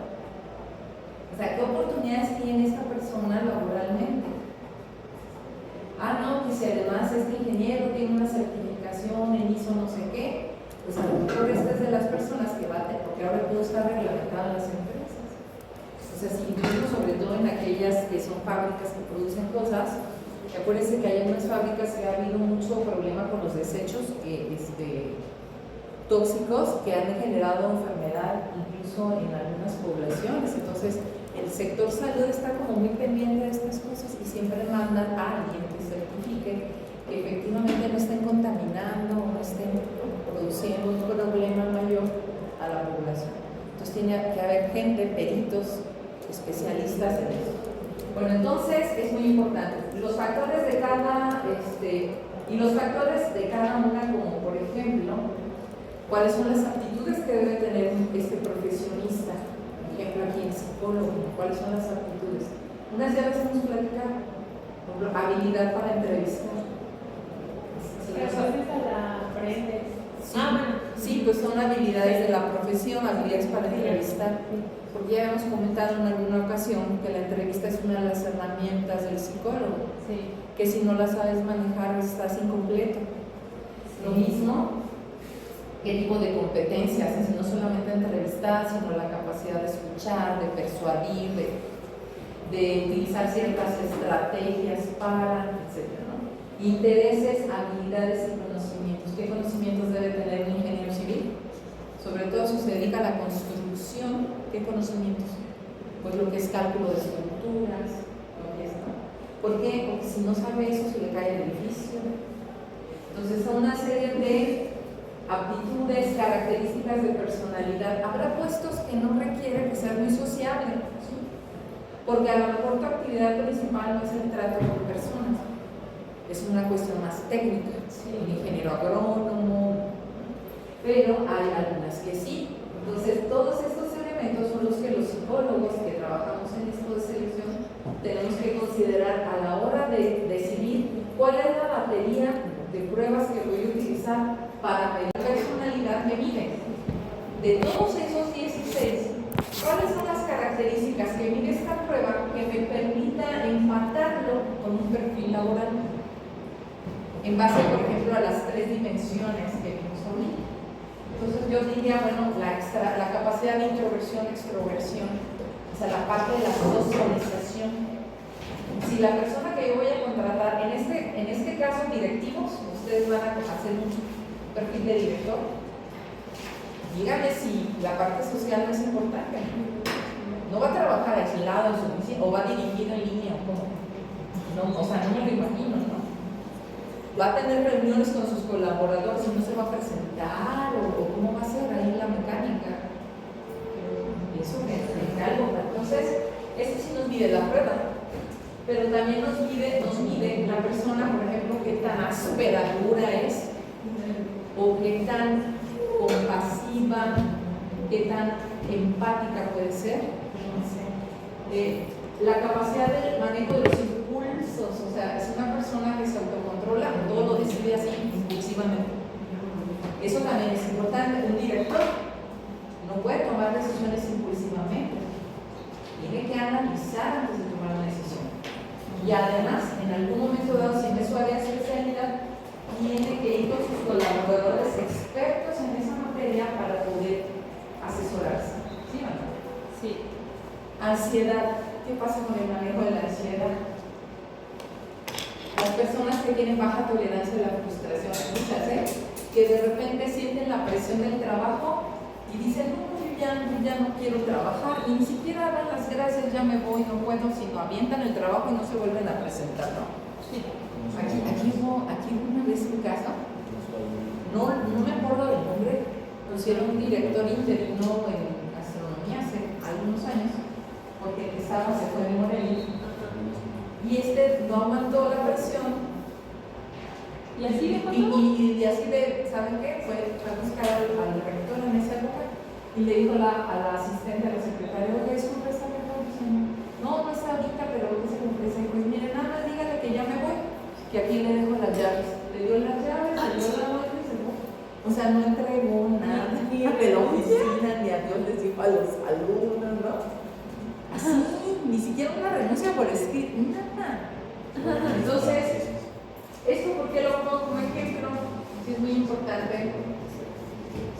O sea, ¿qué oportunidades tiene esta persona laboralmente? Ah, no, que si además este ingeniero tiene una certificación en ISO no sé qué, pues a lo mejor esta es de las personas que va a tener, porque ahora todo está reglamentado en las empresas. O sea, si incluso sobre todo en aquellas que son fábricas que producen cosas, acuérdense que hay unas fábricas que ha habido mucho problema con los desechos tóxicos que han generado enfermedad incluso en algunas poblaciones. Entonces, el sector salud está como muy pendiente de estas cosas y siempre mandan a alguien que certifique que efectivamente no estén contaminando o no estén produciendo un problema mayor a la población. Entonces, tiene que haber gente, peritos, especialistas en eso. Bueno, entonces es muy importante. Los factores de cada, y los factores de cada una, como por ejemplo, cuáles son las aptitudes que debe tener este profesionista. Por ejemplo, aquí en psicólogo, cuáles son las aptitudes. Unas ya las hemos platicado. Por ejemplo, habilidad para entrevistar. Pero a veces la aprendes. Sí, sí, pues son habilidades de la profesión, habilidades para entrevistar. Porque ya hemos comentado en alguna ocasión que la entrevista es una de las herramientas del psicólogo, Sí. que si no la sabes manejar estás incompleto. Lo mismo, qué tipo de competencias, es no solamente entrevistar, sino la capacidad de escuchar, de persuadir, de utilizar ciertas estrategias para, etc. ¿no? Intereses, habilidades y conocimientos. ¿Qué conocimientos debe tener un ingeniero civil? Sobre todo si se dedica a la construcción, ¿qué conocimientos? Pues lo que es cálculo de estructuras, lo que es, ¿no? ¿Por qué? Porque si no sabe eso, se le cae el edificio. Entonces, son una serie de aptitudes, características de personalidad. Habrá puestos que no requieren que sea muy sociable, ¿sí? Porque a lo mejor tu actividad principal no es el trato con personas, es una cuestión más técnica, ¿sí? Un ingeniero agrónomo, pero hay algunas que sí. Entonces, todos estos elementos son los que los psicólogos que trabajamos en esto de selección tenemos que considerar a la hora de decidir cuál es la batería de pruebas que voy a utilizar para medir la personalidad que mide. De todos esos 16, ¿cuáles son las características que mide esta prueba que me permita empatarlo con un perfil laboral? En base, por ejemplo, a las 3 dimensiones que vimos ahorita. Entonces yo diría, bueno, la capacidad de introversión, extroversión, o sea, la parte de la socialización. Si la persona que yo voy a contratar, en este caso directivos, ustedes van a hacer un perfil de director, díganme si la parte social no es importante. No va a trabajar aislado en su oficina o va dirigido en línea o cómo. No, o sea, no me lo imagino, ¿no? Va a tener reuniones con sus colaboradores y no se va a presentar o cómo va a ser ahí la mecánica. Eso me algo. Entonces, esto sí nos mide la prueba, pero también nos mide la persona, por ejemplo, qué tan áspera, dura es, o qué tan compasiva, qué tan empática puede ser. La capacidad del manejo de los impulsos, o sea, es una persona que se autocontrola, todo lo decide así impulsivamente. Eso también es importante. Un director no puede tomar decisiones impulsivamente, tiene que analizar antes de tomar una decisión. Y además, en algún momento dado, si es su área de especialidad, tiene que ir con sus colaboradores expertos en esa materia para poder asesorarse. ¿Sí o no? Sí. Ansiedad. ¿Qué pasa con el manejo de la ansiedad? Las personas que tienen baja tolerancia a la frustración, muchas, que de repente sienten la presión del trabajo y dicen, no, yo ya no quiero trabajar, y ni siquiera dan las gracias, ya me voy, no puedo, sino avientan el trabajo y no se vuelven a presentar, ¿no? Aquí hubo una vez un caso, no me acuerdo del nombre, pusieron un director interino en gastronomía hace algunos años, porque se fue de no aguantó la presión. ¿Y así de Y así de, ¿saben qué? Fue a buscar al rector en esa época y le dijo a la asistente, a la secretaria, oye, ¿es un préstamo? No, no está ahorita, pero ¿qué se le ofrece? Pues mire, nada más dígale que ya me voy, que aquí le dejo las llaves. Le dio las llaves, le dio la vuelta y se fue. O sea, no entregó nada, ni de la oficina, ni adiós les dijo a los alumnos, ¿no? Así, ni siquiera una renuncia por escrito, nada. Entonces, esto porque lo pongo como ejemplo, sí es muy importante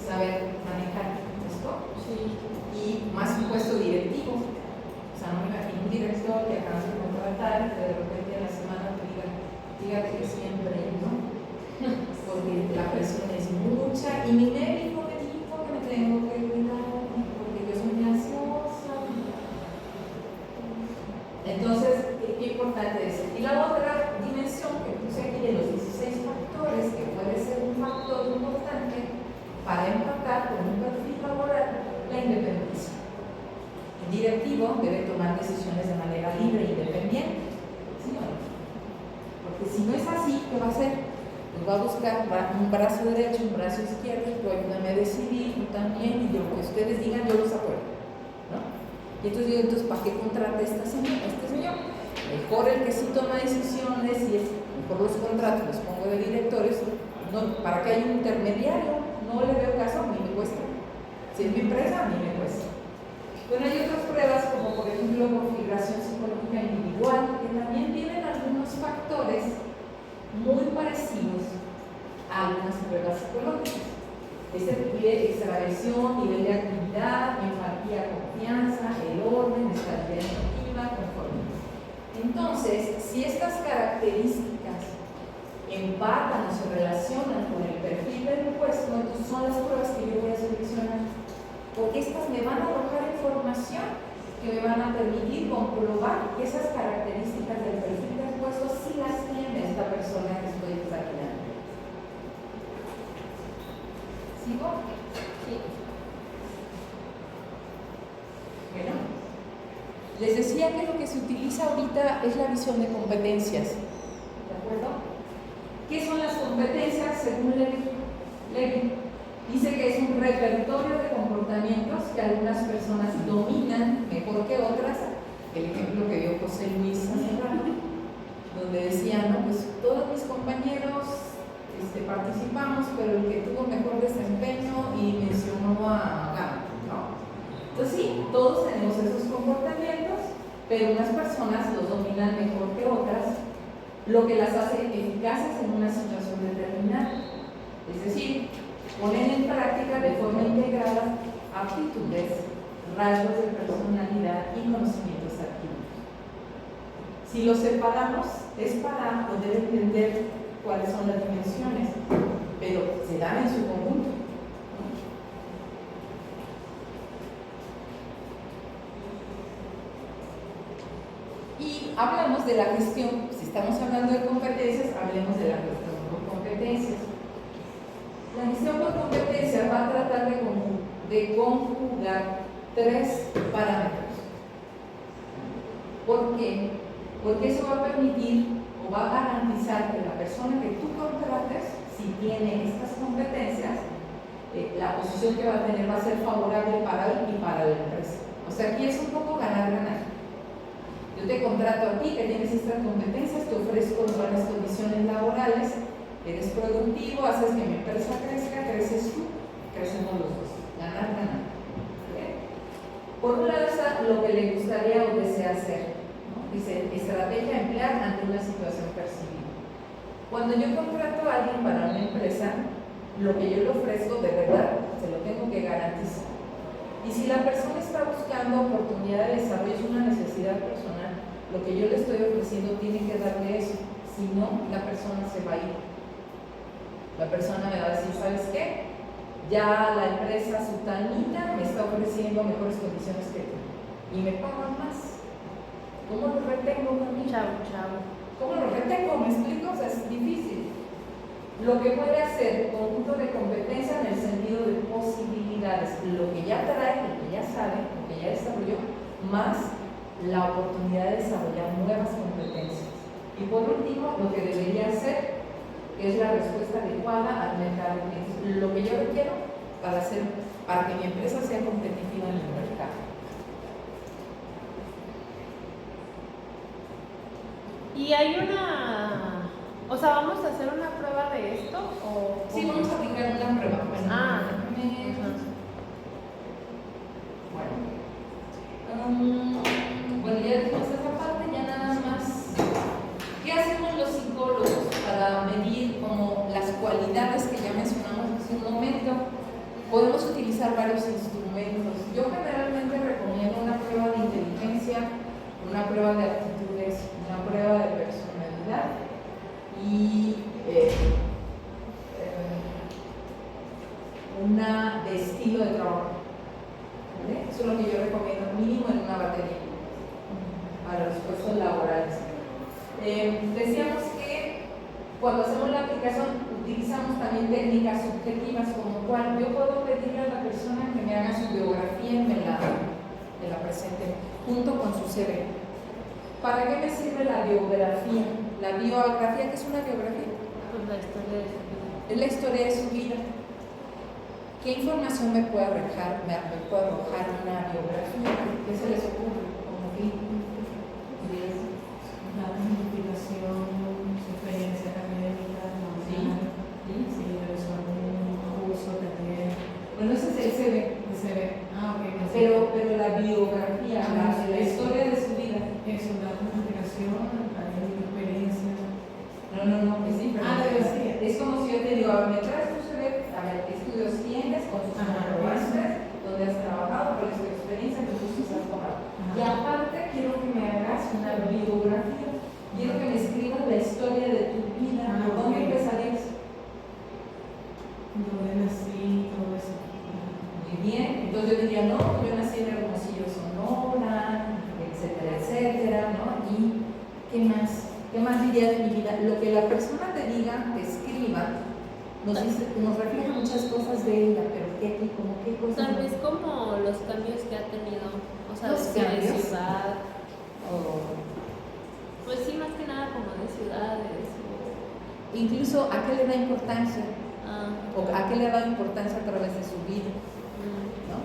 saber manejar esto. Sí. Y más un puesto directivo. O sea, no me imagino un director que acabas de contratar y que de repente a la semana te diga, dígate que siempre, ¿no? Porque la presión es mucha y mi médico me dijo que me tengo que cuidar porque yo soy muy ansiosa. Entonces, qué importante es. Y la otra dimensión que puse aquí de los 16 factores, que puede ser un factor importante para empatar con un perfil laboral, la independencia. El directivo debe tomar decisiones de manera libre e independiente. ¿Sí o no? Porque si no es así, ¿qué va a hacer? Pues va a buscar un brazo derecho, un brazo izquierdo, y tú ayúdame a decidir, tú también, y de lo que ustedes digan yo los apoyo, ¿no? Y entonces digo, entonces, ¿para qué contrata este señor? Mejor el que sí toma decisiones y es mejor los contratos, los pongo de directores, no, para que haya un intermediario, no le veo caso, a mí me cuesta. Si es mi empresa, a mí me cuesta. Bueno, hay otras pruebas como por ejemplo configuración psicológica individual, que también tienen algunos factores muy parecidos a algunas pruebas psicológicas. Este pide extraversión, nivel de actividad, empatía, confianza, el orden, estabilidad emotiva, conformidad. Entonces, si estas características empatan o se relacionan con el perfil del puesto, entonces son las pruebas que yo voy a seleccionar. Porque estas me van a arrojar información que me van a permitir comprobar que esas características del perfil del puesto sí las tiene esta persona que estoy examinando. ¿Sigo? Sí. Bueno, les decía que lo que se utiliza ahorita es la visión de competencias. ¿De acuerdo? ¿Qué son las competencias según Levy? Dice que es un repertorio de comportamientos que algunas personas dominan mejor que otras. El ejemplo que dio José Luis hace rato, donde decía, no, pues todos mis compañeros participamos, pero el que tuvo mejor desempeño y mencionó a Gama, ¿no? Entonces sí, todos tenemos esos comportamientos, pero unas personas los dominan mejor que otras, lo que las hace eficaces en una situación determinada. Es decir, ponen en práctica de forma integrada aptitudes, rasgos de personalidad y conocimientos adquiridos. Si los separamos es para poder entender cuáles son las dimensiones, pero se dan en su conjunto. Y hablamos de la gestión, si estamos hablando de competencias, hablemos de la gestión por competencias. La gestión por competencias va a tratar de conjugar tres parámetros. ¿Por qué? Porque eso va a permitir o va a garantizar que la persona que tú contrates, si tiene estas competencias, la posición que va a tener va a ser favorable para él y para la empresa. O sea, aquí es un poco ganar-ganar. Yo te contrato a ti que tienes estas competencias, te ofrezco buenas condiciones laborales, eres productivo, haces que mi empresa crezca, creces tú, crecemos los dos. Ganar-ganar. Por un lado está lo que le gustaría o desea hacer. Dice, estrategia a emplear ante una situación percibida. Cuando yo contrato a alguien para una empresa, lo que yo le ofrezco de verdad se lo tengo que garantizar. Y si la persona está buscando oportunidad de desarrollo, es una necesidad personal, lo que yo le estoy ofreciendo tiene que darle eso. Si no, la persona se va a ir. La persona me va a decir, ¿sabes qué? Ya la empresa sutanita me está ofreciendo mejores condiciones que tú y me pagan más. ¿Cómo lo retengo también? ¿Cómo lo retengo? ¿Me explico? O sea, es difícil. Lo que puede hacer conjunto de competencia en el sentido de posibilidades, lo que ya trae, lo que ya sabe, lo que ya desarrolló, más la oportunidad de desarrollar nuevas competencias. Y Y por último, lo que debería ser es la respuesta adecuada al mercado, que es lo que yo requiero para que mi empresa sea competitiva en el mercado. Y hay una, o sea, ¿vamos a hacer una prueba de esto? O Sí, vamos a aplicar una prueba. Bueno, Ah, bueno, ya dijimos esa parte, ya nada más. ¿Qué hacemos los psicólogos para medir como las cualidades que ya mencionamos hace un momento? Podemos utilizar varios instrumentos. Yo generalmente recomiendo una prueba de inteligencia, una prueba de aptitudes, una prueba de personalidad y una de estilo de trabajo. ¿Vale? Eso es lo que yo recomiendo mínimo en una batería para los puestos laborales. Decíamos que cuando hacemos la aplicación utilizamos también técnicas subjetivas, como cual yo puedo pedirle a la persona que me haga su biografía y me la presente junto con su CV. ¿Para qué me sirve la biografía? La biografía, ¿qué es una biografía? pues la historia de esa vida. Es la historia de su vida. ¿Qué información me puede arrojar una biografía? ¿Qué se les ocurre? Como que una identificación, su experiencia académica, si realizó algún curso, taller. bueno, ese es el CV. El CV. Ah, ok. Pero la biografía, la historia de su vida. Eso, la identificación, académica, experiencia. No, es diferente. debe ser. Es como si yo te digo, a ver, me traes tu CV, a ver, ¿qué estudios tienes? Con tus comprobantes, dónde has trabajado, cuál es tu experiencia, qué cursos has tomado. Y aparte, quiero que me hagas una biografía. Quiero que me escribas la historia de tu vida. ¿Por dónde empezarías? Donde nací, todo eso. Muy bien. Entonces yo diría, no, yo nací en Hermosillo, Sonora, etcétera, etcétera, ¿no? ¿Y qué más? ¿Qué más diría de mi vida? Lo que la persona te diga, te escriba, nos refleja muchas cosas de ella, pero ¿qué cosas? Tal vez como los cambios que ha tenido, o sea, ¿Los de cambios? ciudad, O pues sí, más que nada como de ciudades. incluso a qué le da importancia, O, o a qué le ha dado importancia a través de su vida, ¿no?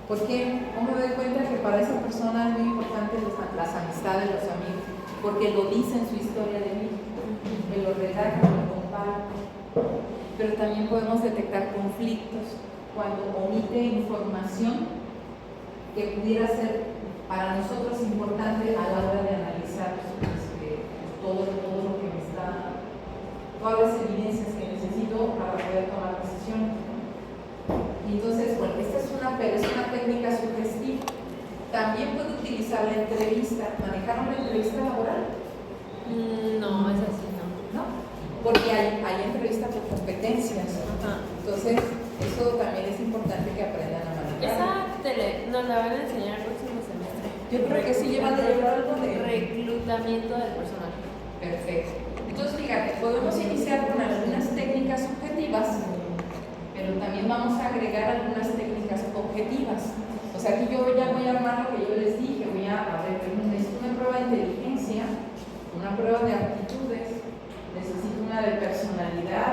Porque ¿cómo me doy cuenta que para esa persona es muy importante las amistades, los amigos? Porque lo dice en su historia de vida, que lo relata, lo comparte. Pero también podemos detectar conflictos cuando omite información que pudiera ser para nosotros importante a la hora de analizar todo lo que me está, todas las evidencias que necesito para poder tomar decisiones, ¿no? Y entonces, bueno, esta es una técnica sugestiva. También puedo utilizar la entrevista. ¿Manejaron la entrevista laboral? no, es así, no. ¿No? Porque hay entrevistas por competencias. Ajá. Entonces, eso también es importante que aprendan a manejar. Esa nos la van a enseñar el próximo semestre. Yo creo que sí llevan de llevar algo de reclutamiento del personal. Perfecto. Entonces, fíjate, podemos iniciar con algunas técnicas subjetivas, pero también vamos a agregar algunas técnicas objetivas. O sea, aquí yo ya voy a armar lo que yo les dije, necesito una prueba de inteligencia, una prueba de aptitudes, necesito una de personalidad,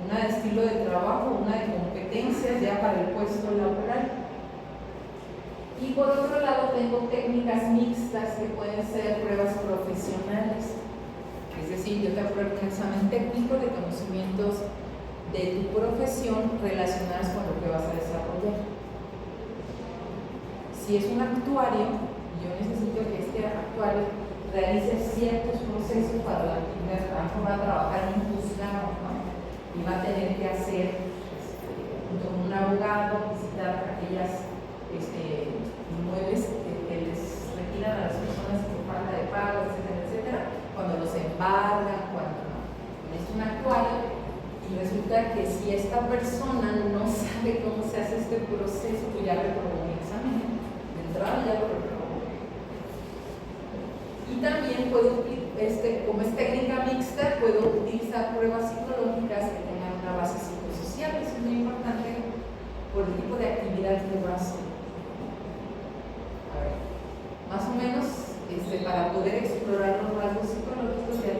una de estilo de trabajo, una de competencias ya para el puesto laboral. Y por otro lado tengo técnicas mixtas que pueden ser pruebas profesionales. Es decir, yo te apruebo un examen técnico de conocimientos de tu profesión relacionadas con lo que vas a desarrollar. Si es un actuario, yo necesito que este actuario realice ciertos procesos para la actividad. A lo mejor va a trabajar en un juzgado, ¿no? Y va a tener que hacer, junto con un abogado, visitar aquellas inmuebles que les retiran a las personas por falta de pago, etcétera, etcétera, cuando los embargan, cuando es un actuario. Y resulta que si esta persona no sabe cómo se hace este proceso, pues ya reprobó un examen. De entrada ya lo reprobó. Y también puedo, como es técnica mixta, puedo utilizar pruebas psicológicas que tengan una base psicosocial. Eso es muy importante por el tipo de actividad que va a hacer. A ver, más o menos, para poder explorar los rasgos psicológicos, ya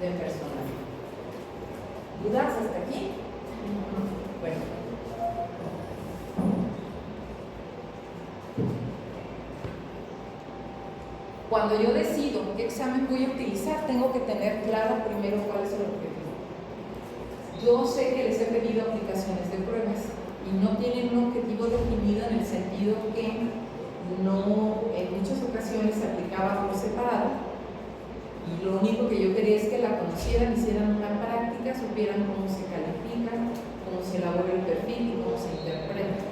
de personal. ¿Dudas hasta aquí? Bueno. Cuando yo decido qué examen voy a utilizar, tengo que tener claro primero cuál es el objetivo. Yo sé que les he pedido aplicaciones de pruebas y no tienen un objetivo definido en el sentido que no, en muchas ocasiones se aplicaba por separado y lo único que yo quería es que la conocieran, hicieran una práctica, supieran cómo se califica, cómo se elabora el perfil y cómo se interpreta.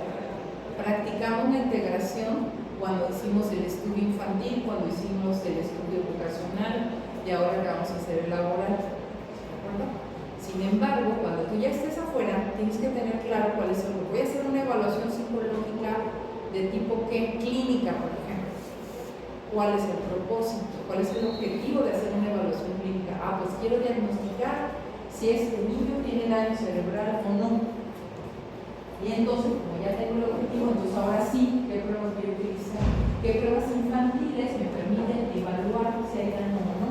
Practicamos la integración cuando hicimos el estudio infantil, cuando hicimos el estudio vocacional y ahora que vamos a hacer el laboral. ¿De acuerdo? Sin embargo, cuando tú ya estés afuera, tienes que tener claro cuál es el objetivo. Voy a hacer una evaluación psicológica de tipo ¿qué? Clínica, por ejemplo. ¿Cuál es el propósito? ¿Cuál es el objetivo de hacer una evaluación clínica? Ah, pues quiero diagnosticar si este niño tiene daño cerebral o no. Y entonces, como ya tengo el objetivo, entonces ahora sí, ¿qué pruebas voy a utilizar? ¿Qué pruebas infantiles me permiten evaluar si hay daño o no?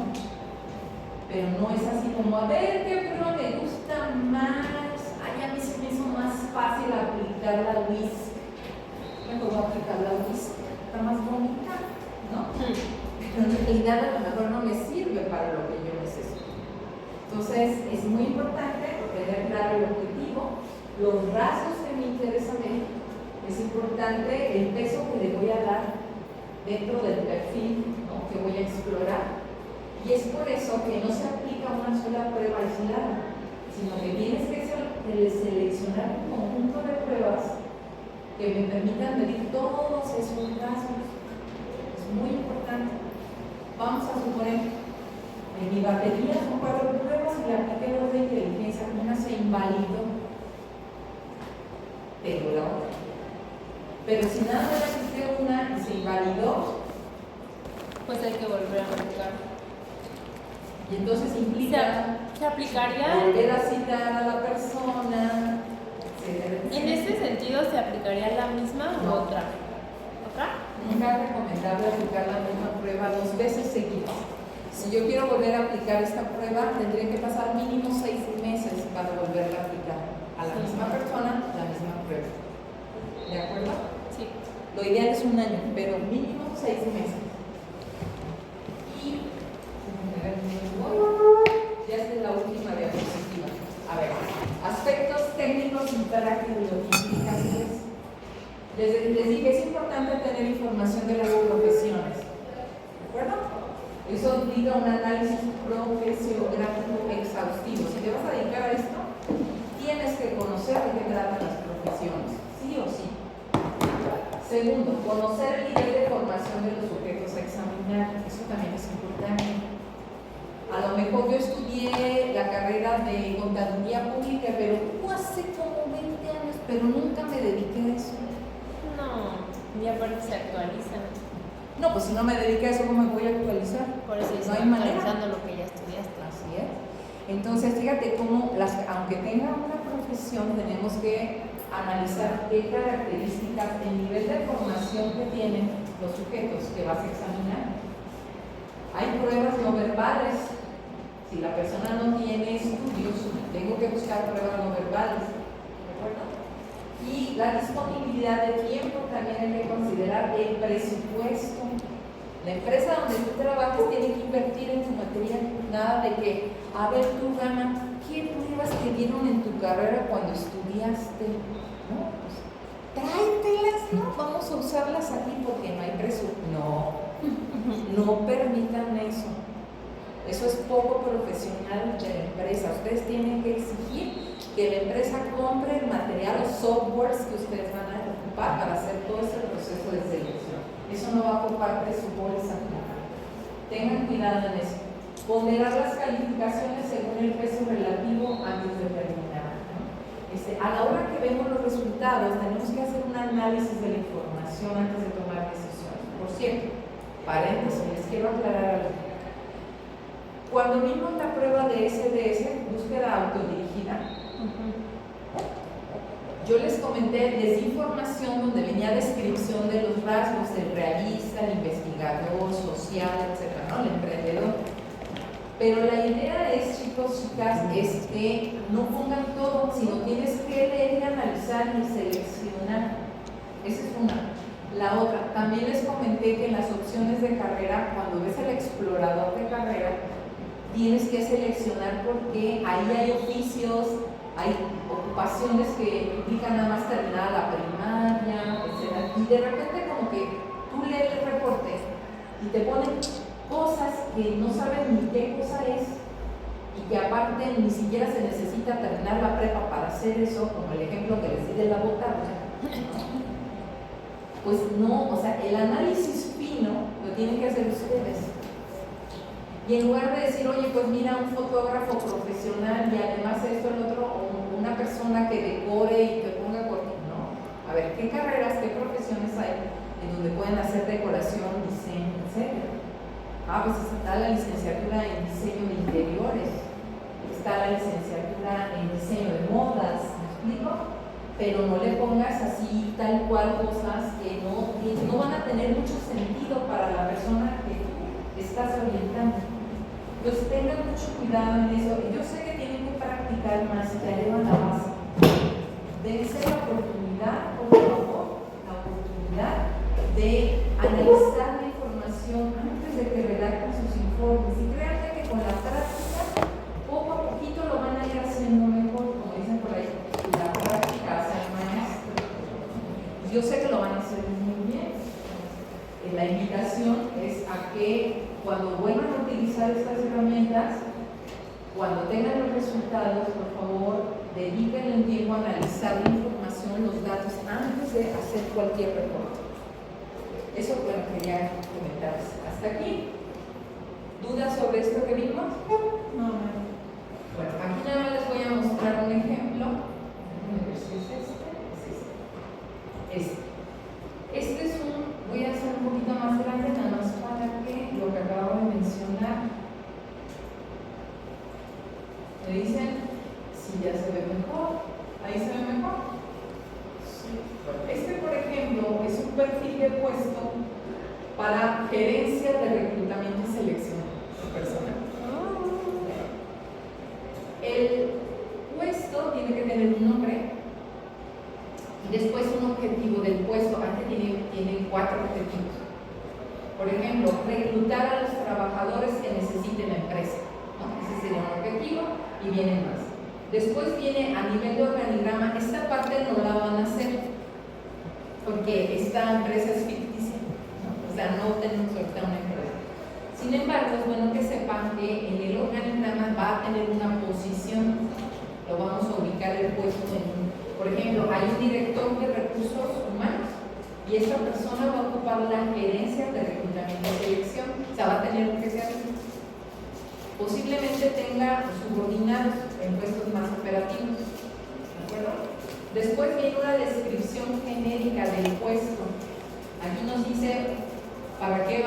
Pero no es así como, a ver, ¿qué prueba me gusta más? Ay, a mí se me hizo más fácil aplicar la WISC. Mejor voy a aplicar la WISC, está más bonita, ¿no? Pero en realidad a lo mejor no me sirve para lo que yo necesito. Entonces, es muy importante tener claro el objetivo, los rasgos que me interesan ver, es importante el peso que le voy a dar dentro del perfil, ¿no? Que voy a explorar. Y es por eso que no se aplica una sola prueba aislada, sino que tienes que seleccionar un conjunto de pruebas que me permitan medir todos esos rasgos. Es muy importante. Vamos a suponer, en mi batería son 4 pruebas y le apliqué 2 de inteligencia, una se invalidó, pero la otra. Pero si nada más le apliqué una y se invalidó, pues hay que volver a aplicar. y entonces implica ¿Se aplicaría? volver a citar a la persona, etcétera, etcétera. En este sentido, ¿se aplicaría la misma o No. otra? ¿Otra? Nunca es recomendable aplicar la misma prueba 2 veces seguidas. Si yo quiero volver a aplicar esta prueba, tendría que pasar mínimo 6 meses para volverla a aplicar a la misma persona, la misma prueba. ¿De acuerdo? Sí. Lo ideal es 1 año, pero mínimo 6 meses. Y ya esta es la última diapositiva. A ver, aspectos técnicos y prácticos implicaciones. Les dije, es importante tener información de las profesiones. ¿De acuerdo? Eso implica un análisis profesiográfico exhaustivo. Si te vas a dedicar a esto, tienes que conocer de qué tratan las profesiones, sí o sí. Segundo, conocer el nivel de formación de los sujetos a examinar. Eso también es importante. A lo mejor yo estudié la carrera de contaduría pública, pero hace como 20 años, pero nunca me dediqué a eso. No, y aparte se actualizan. No, pues si no me dediqué a eso, ¿cómo me voy a actualizar? Por eso No estoy hay manera. actualizando lo que ya estudiaste. Así es. Entonces, fíjate cómo, aunque tenga una profesión, tenemos que analizar qué características, el nivel de formación que tienen los sujetos que vas a examinar. Hay pruebas no verbales. Si la persona no tiene estudios, tengo que buscar pruebas no verbales. ¿De acuerdo? Y la disponibilidad de tiempo, también hay que considerar el presupuesto. La empresa donde tú trabajas tiene que invertir en tu materia, nada de que, a ver, tú gana, ¿qué pruebas te dieron en tu carrera cuando estudiaste? No, pues tráetelas, ¿no? Vamos a usarlas aquí porque no hay presupuesto. No permitan eso. Eso es poco profesional de la empresa. Ustedes tienen que exigir que la empresa compre el material o softwares que ustedes van a ocupar para hacer todo ese proceso de selección. Eso no va a ocupar presupuesto. Tengan cuidado en eso. Ponderar las calificaciones según el peso relativo antes de terminar, ¿no? A la hora que vemos los resultados, tenemos que hacer un análisis de la información antes de tomar decisiones. Por cierto, paréntesis, les quiero aclarar algo. Cuando vimos la prueba de SDS, búsqueda autodirigida, yo les comenté desinformación donde venía descripción de los rasgos del realista, el investigador, social, etc., ¿no? El emprendedor. Pero la idea es chicos, chicas, es que no pongan todo, sino tienes que leer y analizar y seleccionar. Esa es una. La otra, también les comenté que en las opciones de carrera, cuando ves el explorador de carrera, tienes que seleccionar porque ahí hay oficios, hay ocupaciones que implican nada más terminar la primaria, etc. Y de repente como que tú lees el reporte y te ponen cosas que no saben ni qué cosa es y que aparte ni siquiera se necesita terminar la prepa para hacer eso, como el ejemplo que les di de la botarga. Pues no, o sea, el análisis fino lo tienen que hacer ustedes. Y en lugar de decir, oye, pues mira, un fotógrafo profesional y además esto, el otro, o una persona que decore y que ponga cortina, ¿no? A ver, ¿qué carreras, qué profesiones hay en donde pueden hacer decoración, diseño, etcétera? Ah, pues está la licenciatura en diseño de interiores, está la licenciatura en diseño de modas, ¿me explico? Pero no le pongas así tal cual cosas que no van a tener mucho sentido para la persona que estás orientando. Entonces tengan mucho cuidado en eso. Yo sé que tienen que practicar más, ya llevan la base. Dense la oportunidad, por favor, la oportunidad de analizar la información antes de que redacten sus informes. Y créanme que con la práctica, poco a poquito lo van a ir haciendo mejor, como dicen por ahí. La práctica hace al maestro. Yo sé que lo van a hacer muy bien. La invitación es a que cuando vuelvan a utilizar estas herramientas, cuando tengan los resultados, por favor, dedíquenle un tiempo a analizar la información, los datos, antes de hacer cualquier reporte. Eso, bueno, quería comentarles. ¿Hasta aquí? ¿Dudas sobre esto que vimos? No. Bueno, aquí nada más les voy a mostrar un ejemplo. Déjenme ver si es este. Este es voy a hacer un poquito más grande, nada más para que lo que acabo de mencionar. Me dicen si ya se ve mejor. ¿Ahí se ve mejor? Sí. Este, por ejemplo, es un perfil de puesto para gerencia de reclutamiento y selección de personal. El puesto tiene que tener un nombre y después un objetivo del puesto. Antes tiene 4 objetivos. Por ejemplo, reclutar a los trabajadores que necesiten la empresa, ¿no? Ese sería un objetivo y vienen más. Después viene a nivel de organigrama. Esta parte no la van a hacer porque esta empresa es ficticia, ¿no? O sea, no tenemos ahorita una empresa. Sin embargo, es bueno que sepan que en el organigrama va a tener una posición. Lo vamos a ubicar el puesto por ejemplo, hay un director de recursos humanos y esta persona va a ocupar la gerencia de reclutamiento y selección. O sea, va a tener un jefe. Posiblemente tenga subordinados en puestos más operativos. ¿De acuerdo? Después viene una descripción genérica del puesto. Aquí nos dice ¿para qué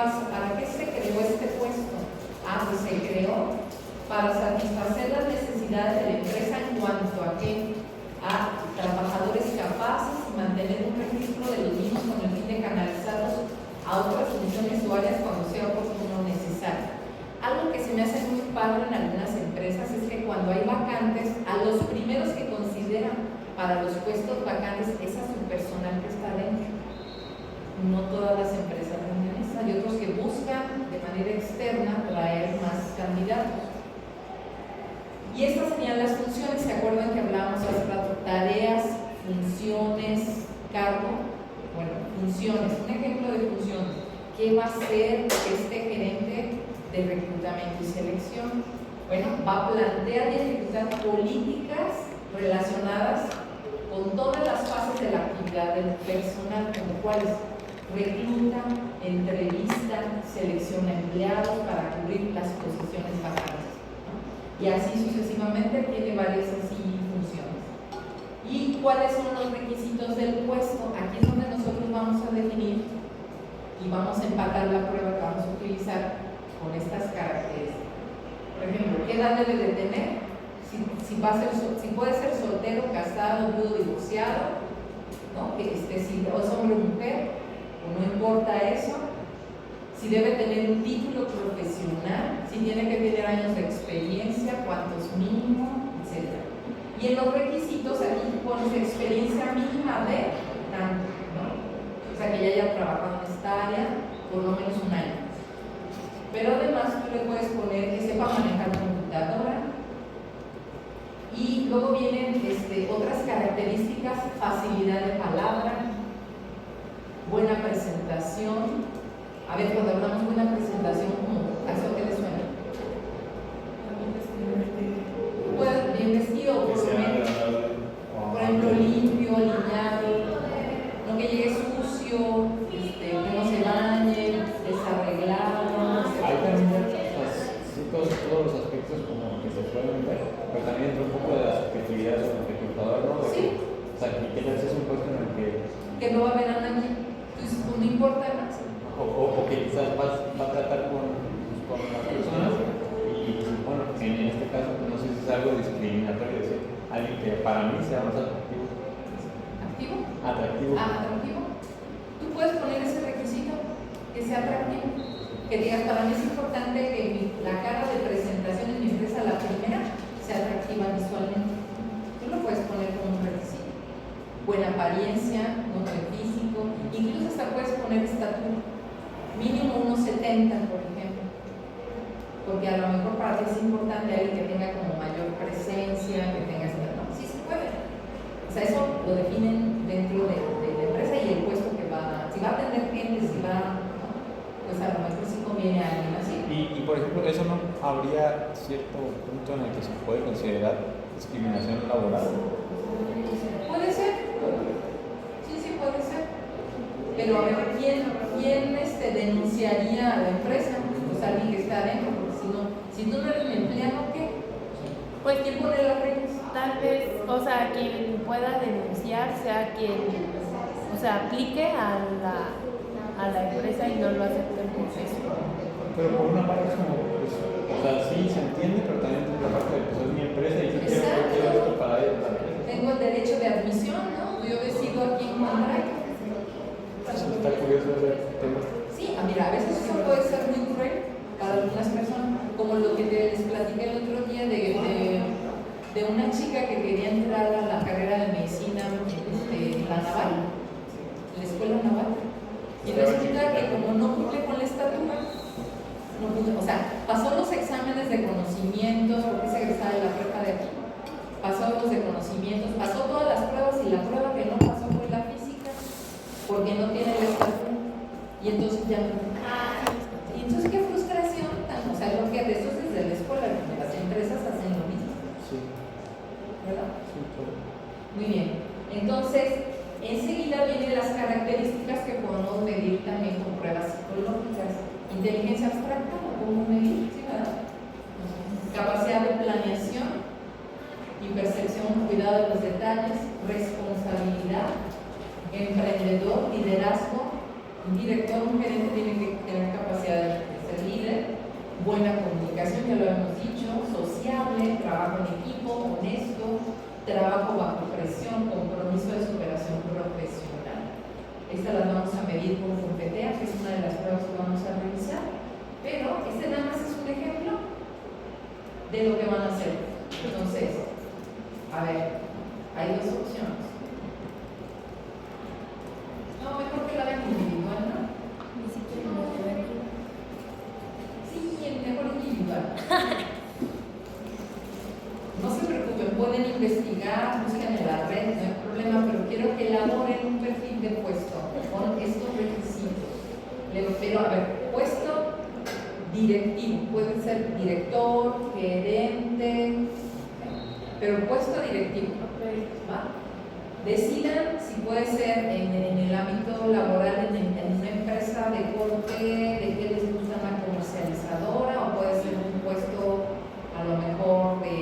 se creó este puesto? Ah, pues se creó para satisfacer las necesidades de la empresa en cuanto a qué? A trabajadores capaces y mantener un registro de los mismos con el fin de canalizarlos a otras funciones o áreas cuando sea oportuno o necesario. Algo que se me hace muy padre en algunas empresas es que cuando hay vacantes, a los primeros que consideran para los puestos vacantes es a su personal que está dentro. No todas las empresas tienen esa, hay otros que buscan de manera externa traer más candidatos. Y estas serían las funciones. ¿Se acuerdan que hablábamos hace rato? Tareas, funciones, cargo. Bueno, funciones. Un ejemplo de funciones. ¿Qué va a hacer este gerente de reclutamiento y selección? Bueno, va a plantear y ejecutar políticas relacionadas con todas las fases de la actividad del personal, como cuáles: recluta, entrevista, selecciona empleados para cubrir las posiciones vacantes. Y así sucesivamente tiene varias así funciones. ¿Y cuáles son los requisitos del puesto? Aquí es donde nosotros vamos a definir y vamos a empatar la prueba que vamos a utilizar con estas características. Por ejemplo, ¿qué edad debe de tener? Si puede ser soltero, casado, viudo, divorciado, ¿no? Si es hombre o mujer, o no importa eso. Si debe tener un título profesional, si tiene que tener años de experiencia, cuántos Y en los requisitos aquí pones experiencia mínima de tanto, ¿no? O sea, que ya haya trabajado en esta área por lo menos un año. Pero además tú le puedes poner que sepa manejar computadora. Y luego vienen otras características: facilidad de palabra, buena presentación. A ver, cuando hablamos de buena presentación, ¿a eso qué les suena? Pues bien vestido, Que por lo sea menos. agradable. Por ejemplo, limpio, alineado, no que llegue sucio, que no se bañe, desarreglado, no se Hay también sí, todos los aspectos como que se pueden ver, pero también entra un poco de la subjetividad del reclutador, ¿no? De Sí. O sea, ¿qué tal si es un puesto en el que no va a haber a nadie? Entonces, pues no importa más. o que quizás va a tratar con las personas y bueno, en este caso no sé si es algo discriminatorio decir alguien que para mí sea más atractivo. ¿Activo? Atractivo. Atractivo. Tú puedes poner ese requisito, que sea atractivo. Que digas, para mí es importante que la cara de presentación en mi empresa, la primera, sea atractiva visualmente. Tú lo puedes poner como un requisito. Buena apariencia, no buen físico, incluso hasta puedes poner estatura. Mínimo 1,70, por ejemplo. Porque a lo mejor para ti es importante alguien que tenga como mayor presencia, que tenga ¿no? Sí se puede. O sea, eso lo definen dentro de la empresa y el puesto que va, si va a atender gente, si va, ¿no? Pues a lo mejor sí conviene a alguien así. Y por ejemplo, ¿eso no habría cierto punto en el que se puede considerar discriminación laboral? Puede ser. Sí, puede ser. Pero a ver, ¿quién denunciaría a la empresa? Pues alguien que está adentro, porque si tú no eres un empleado, ¿qué? Pues ¿quién pone las reglas? Tal vez, o sea, quien pueda denunciar sea quien, o sea, aplique a la empresa y no lo acepte el proceso. Pero por una parte es como, pues, o sea, sí se entiende, pero también es la parte de pues es mi empresa y yo quiero esto para ella. Tengo el derecho de admisión, ¿no? Yo decido a quién mandar. Está curioso ese tema. Sí, mira, a veces eso puede ser muy cruel para algunas personas, como lo que les platiqué el otro día de una chica que quería entrar a la carrera de medicina en la naval, en la escuela naval, y resulta que como no cumple con la estatura, no pudo, o sea, pasó los exámenes de conocimientos, porque es egresada de la prepa de aquí, pasó los de conocimientos, pasó todas las pruebas y la prueba que no pasó fue la física, porque no tiene la estatura. Y entonces ya y entonces qué frustración tan, o sea, lo que esto es desde la escuela, porque las empresas hacen lo mismo. Sí. ¿Verdad? Sí, claro. Muy bien. Entonces, enseguida vienen las características que podemos medir también con pruebas psicológicas. Inteligencia abstracta, ¿lo podemos medir? ¿Sí, verdad? Capacidad de planeación y percepción, cuidado de los detalles, responsabilidad, emprendedor, liderazgo. Un director, un gerente tiene que tener capacidad de ser líder, buena comunicación, ya lo hemos dicho, sociable, trabajo en equipo, honesto, trabajo bajo presión, compromiso de superación profesional. Estas las vamos a medir con COMPETEA, que es una de las pruebas que vamos a revisar, pero este nada más es un ejemplo de lo que van a hacer. Entonces, a ver, hay dos opciones. No, mejor que lo hagan individual, ¿no? Sí, el mejor individual. No se preocupen, pueden investigar, busquen en la red, no hay problema, pero quiero que elaboren un perfil de puesto con estos requisitos. Pero, a ver, puesto directivo, puede ser director, gerente, pero puesto directivo, ¿va? Decidan si puede ser en el ámbito laboral, en una empresa de corte, de qué les gusta una comercializadora, o puede ser un puesto a lo mejor de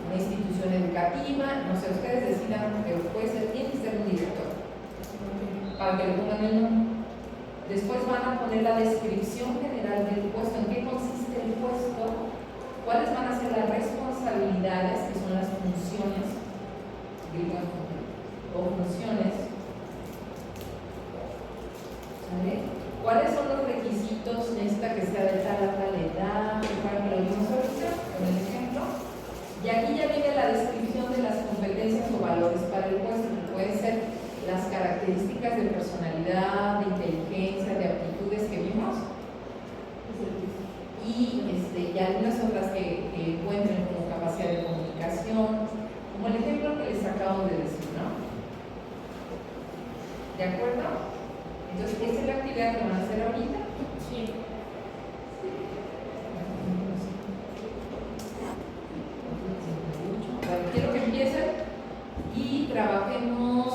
una institución educativa, no sé, ustedes decidan, pero puede ser, tiene que ser un director, para que le pongan el nombre. Después van a poner la descripción general del puesto, en qué consiste el puesto, cuáles van a ser las responsabilidades, que son las funciones, o funciones. ¿Vale? ¿Cuáles son los requisitos? Necesita que sea de tal a tal edad, para que lo vimos ahorita con el ejemplo. Y aquí ya viene la descripción características de personalidad, de inteligencia, de aptitudes que vimos y algunas otras que encuentren como capacidad de comunicación, como el ejemplo que les acabo de decir, ¿no? ¿De acuerdo? Entonces, esa es la actividad que van a hacer ahorita. Sí. Bueno, quiero que empiecen y trabajemos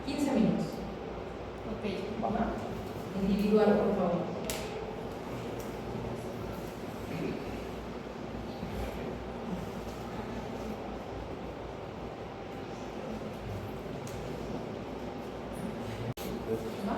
15 minutos. Ok. ¿Va? Individual, por favor. ¿Va?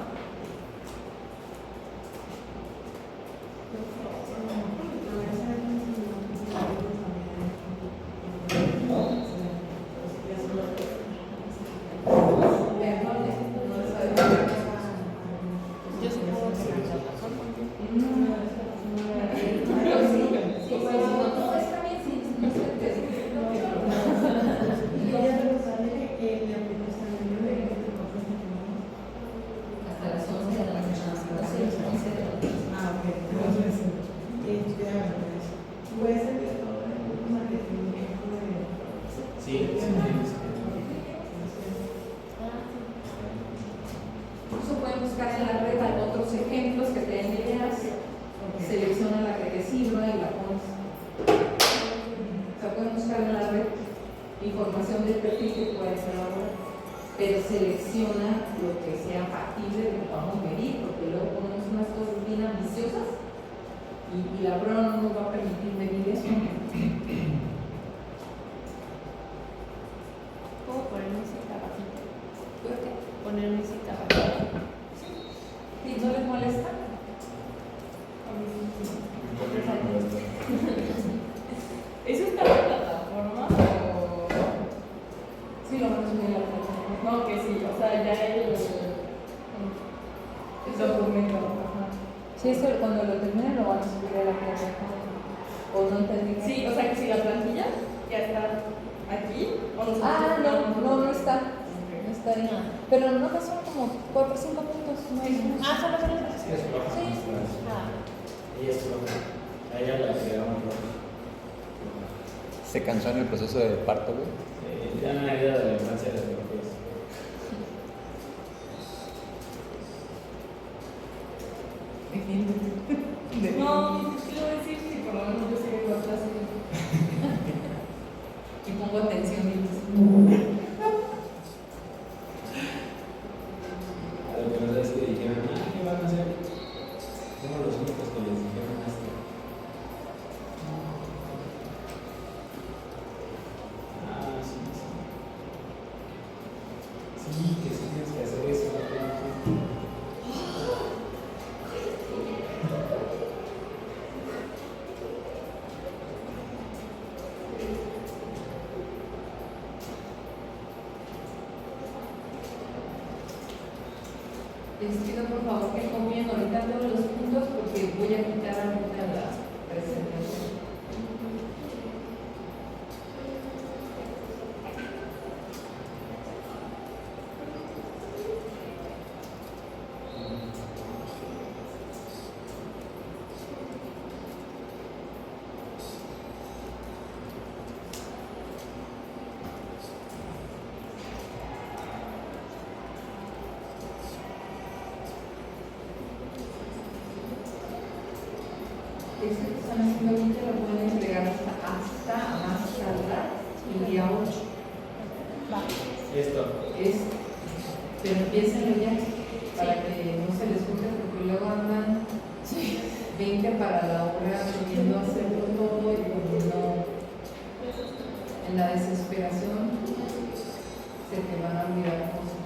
Yo supongo que sí. Hasta las 11 de la mañana, 11 de la mañana. Ah, ok. Entonces, puede ser que todo el marketing Sí. Incluso pueden buscar en la red otros ejemplos que te den ideas. Selecciona la que te sirva y la pones. O sea, pueden buscar en la red información del perfil que puede ser ahora, pero selecciona lo que sea factible, lo que podamos medir, porque luego ponemos unas cosas bien ambiciosas y la prueba no nos va a permitir medir eso. ¿Cómo poner música bajita? ¿Por qué? Poner música bajita. ¿Y no les molesta? ¿Eso está en la plataforma o...? Sí, lo van a subir a la plataforma. No, que sí, o sea, ya el documento. Ajá. Sí, es que cuando lo terminen lo van a subir a la plataforma. O no entendí. Sí, o sea, que si la plantilla ya está aquí, o nosotros... No está. No está ahí. Pero no son como 4 o 5 puntos. No hay más. Ah, solo son las. Es floja. Sí. Ah. Ella es floja. A ella la quedamos floja. Se cansó en el proceso de parto, güey. Ya no hay idea de la infancia de los propios. No, quiero decir que por lo menos yo sé que lo clase. Y pongo atención y Lo que pasa es que dijeron, ¿qué van a hacer? Somos los únicos que les dijeron esto. Sí, sí. Sí, que sí tienes que hacer eso. les pido por favor que copien ahorita todos los puntos porque voy a quitar ahorita la presentación. Este que están haciendo ahorita lo pueden entregar hasta más tardar el día 8. Esto. Pero empiecen ya para que no se les junte porque luego andan 20 para la hora queriendo hacerlo todo y como no, en la desesperación se te van a olvidar cosas.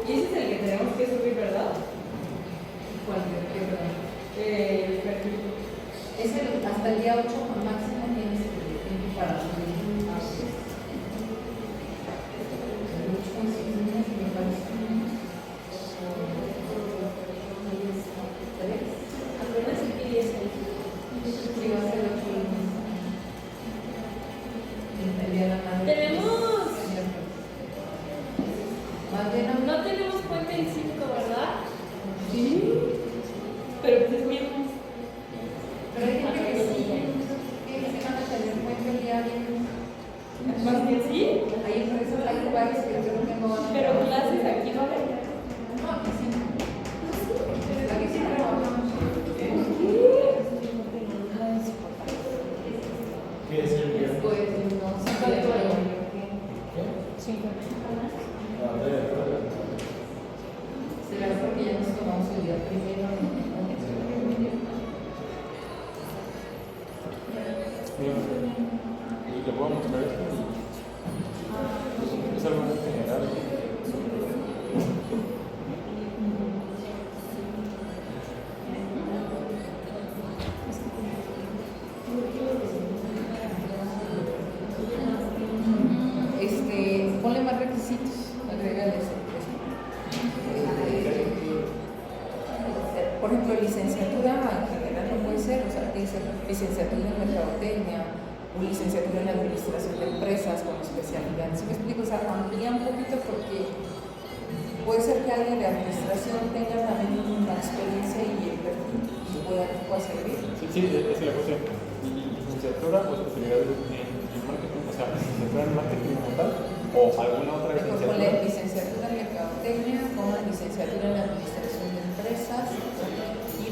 Y ese es el que tenemos que subir, ¿verdad? ¿Cuál? El perfil. Es hasta el día 8 máximo tienes tiempo para subir. Apenas el 10 ahí. Sí, va a ser 8 lunes. El día de la madre. Tenemos. Más bien, No tenemos puente el 5, ¿verdad? sí. Pero pues es mismo. Pero hay gente que sí, que van a tener puente el día viernes. Más bien sí. Hay empresas, hay lugares que creo que no van a. Pero clases aquí no hay. No, aquí sí. Aquí sí trabajamos. ¿Qué es el viernes? Pues no sé de todo. ¿Será porque ya nos tomamos el día primero? Y le puedo mostrar esto. Es algo muy general. Ponle más requisitos, agrégale eso. Por ejemplo, licenciatura en general no puede ser, o sea, tiene que ser licenciatura en mercadotecnia o licenciatura en administración de empresas con especialidad. ¿Sí me explico? O sea, amplía un poquito porque puede ser que alguien de administración tenga también una experiencia y el perfil y pueda servir. Sí, esa es la cuestión. Licenciatura o especialidad en marketing, o sea, licenciatura en marketing como tal, o alguna otra Mejor licenciatura. ponle licenciatura en mercadotecnia, pongan licenciatura en administración de empresas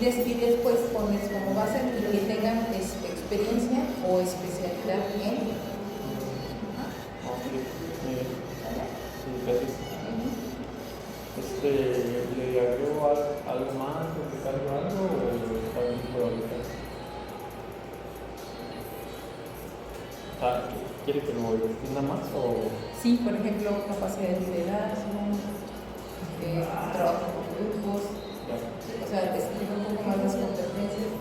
y después pones como base que tengan experiencia o especialidad en. Ok, sí, gracias. ¿Le agrego algo más, explicarle algo o está bien por ahorita? O sea, ¿quiere que lo extienda más o...? Sí, por ejemplo, capacidad de liderazgo, trabajo con grupos, o sea, te explica un poco más las competencias.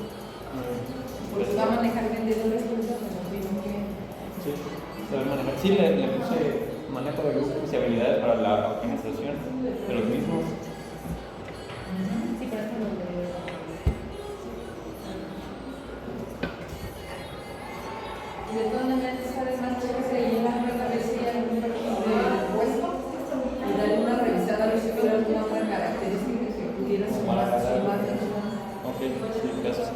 Porque va a manejar vendedores, por ejemplo, nos dijo que... Sí, sabe manejar. Sí, le puse manejo de grupos y habilidades para la optimización de los mismos. Sí, pero eso no lo veo. Y de todas maneras, además, creo que se lleva a ver si hay algún perfil de puesto y darle una revisada a ver si hubiera alguna otra característica que pudiera sumar a su imagen. Ok, sí, gracias.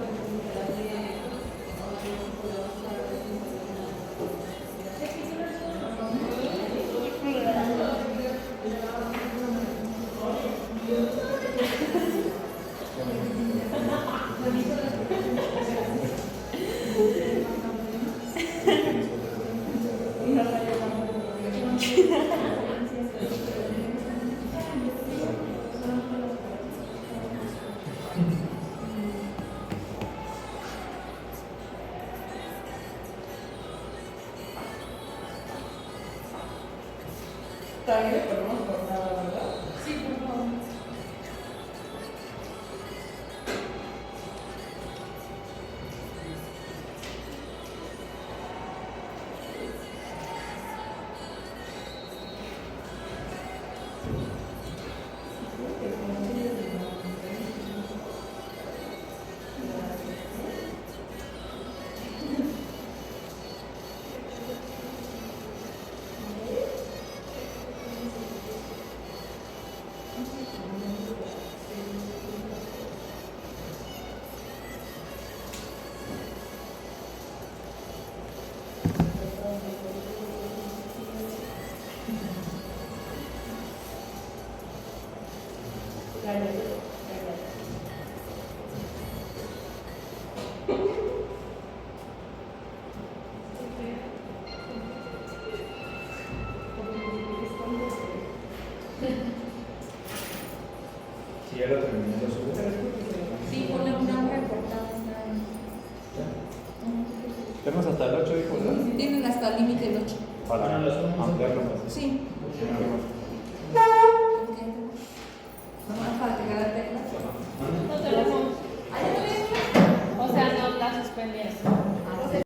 También le ponemos jornada, ¿verdad? Sí, por favor. Si ya lo terminé, lo subo. Sí, ponle una hora cortada. Tenemos hasta el 8, dijo, ¿verdad? Tienen hasta el límite del 8. Para ampliarlo más. Sí. Ok. Nomás para pegar la tecla. No te lo O sea, no la suspendías.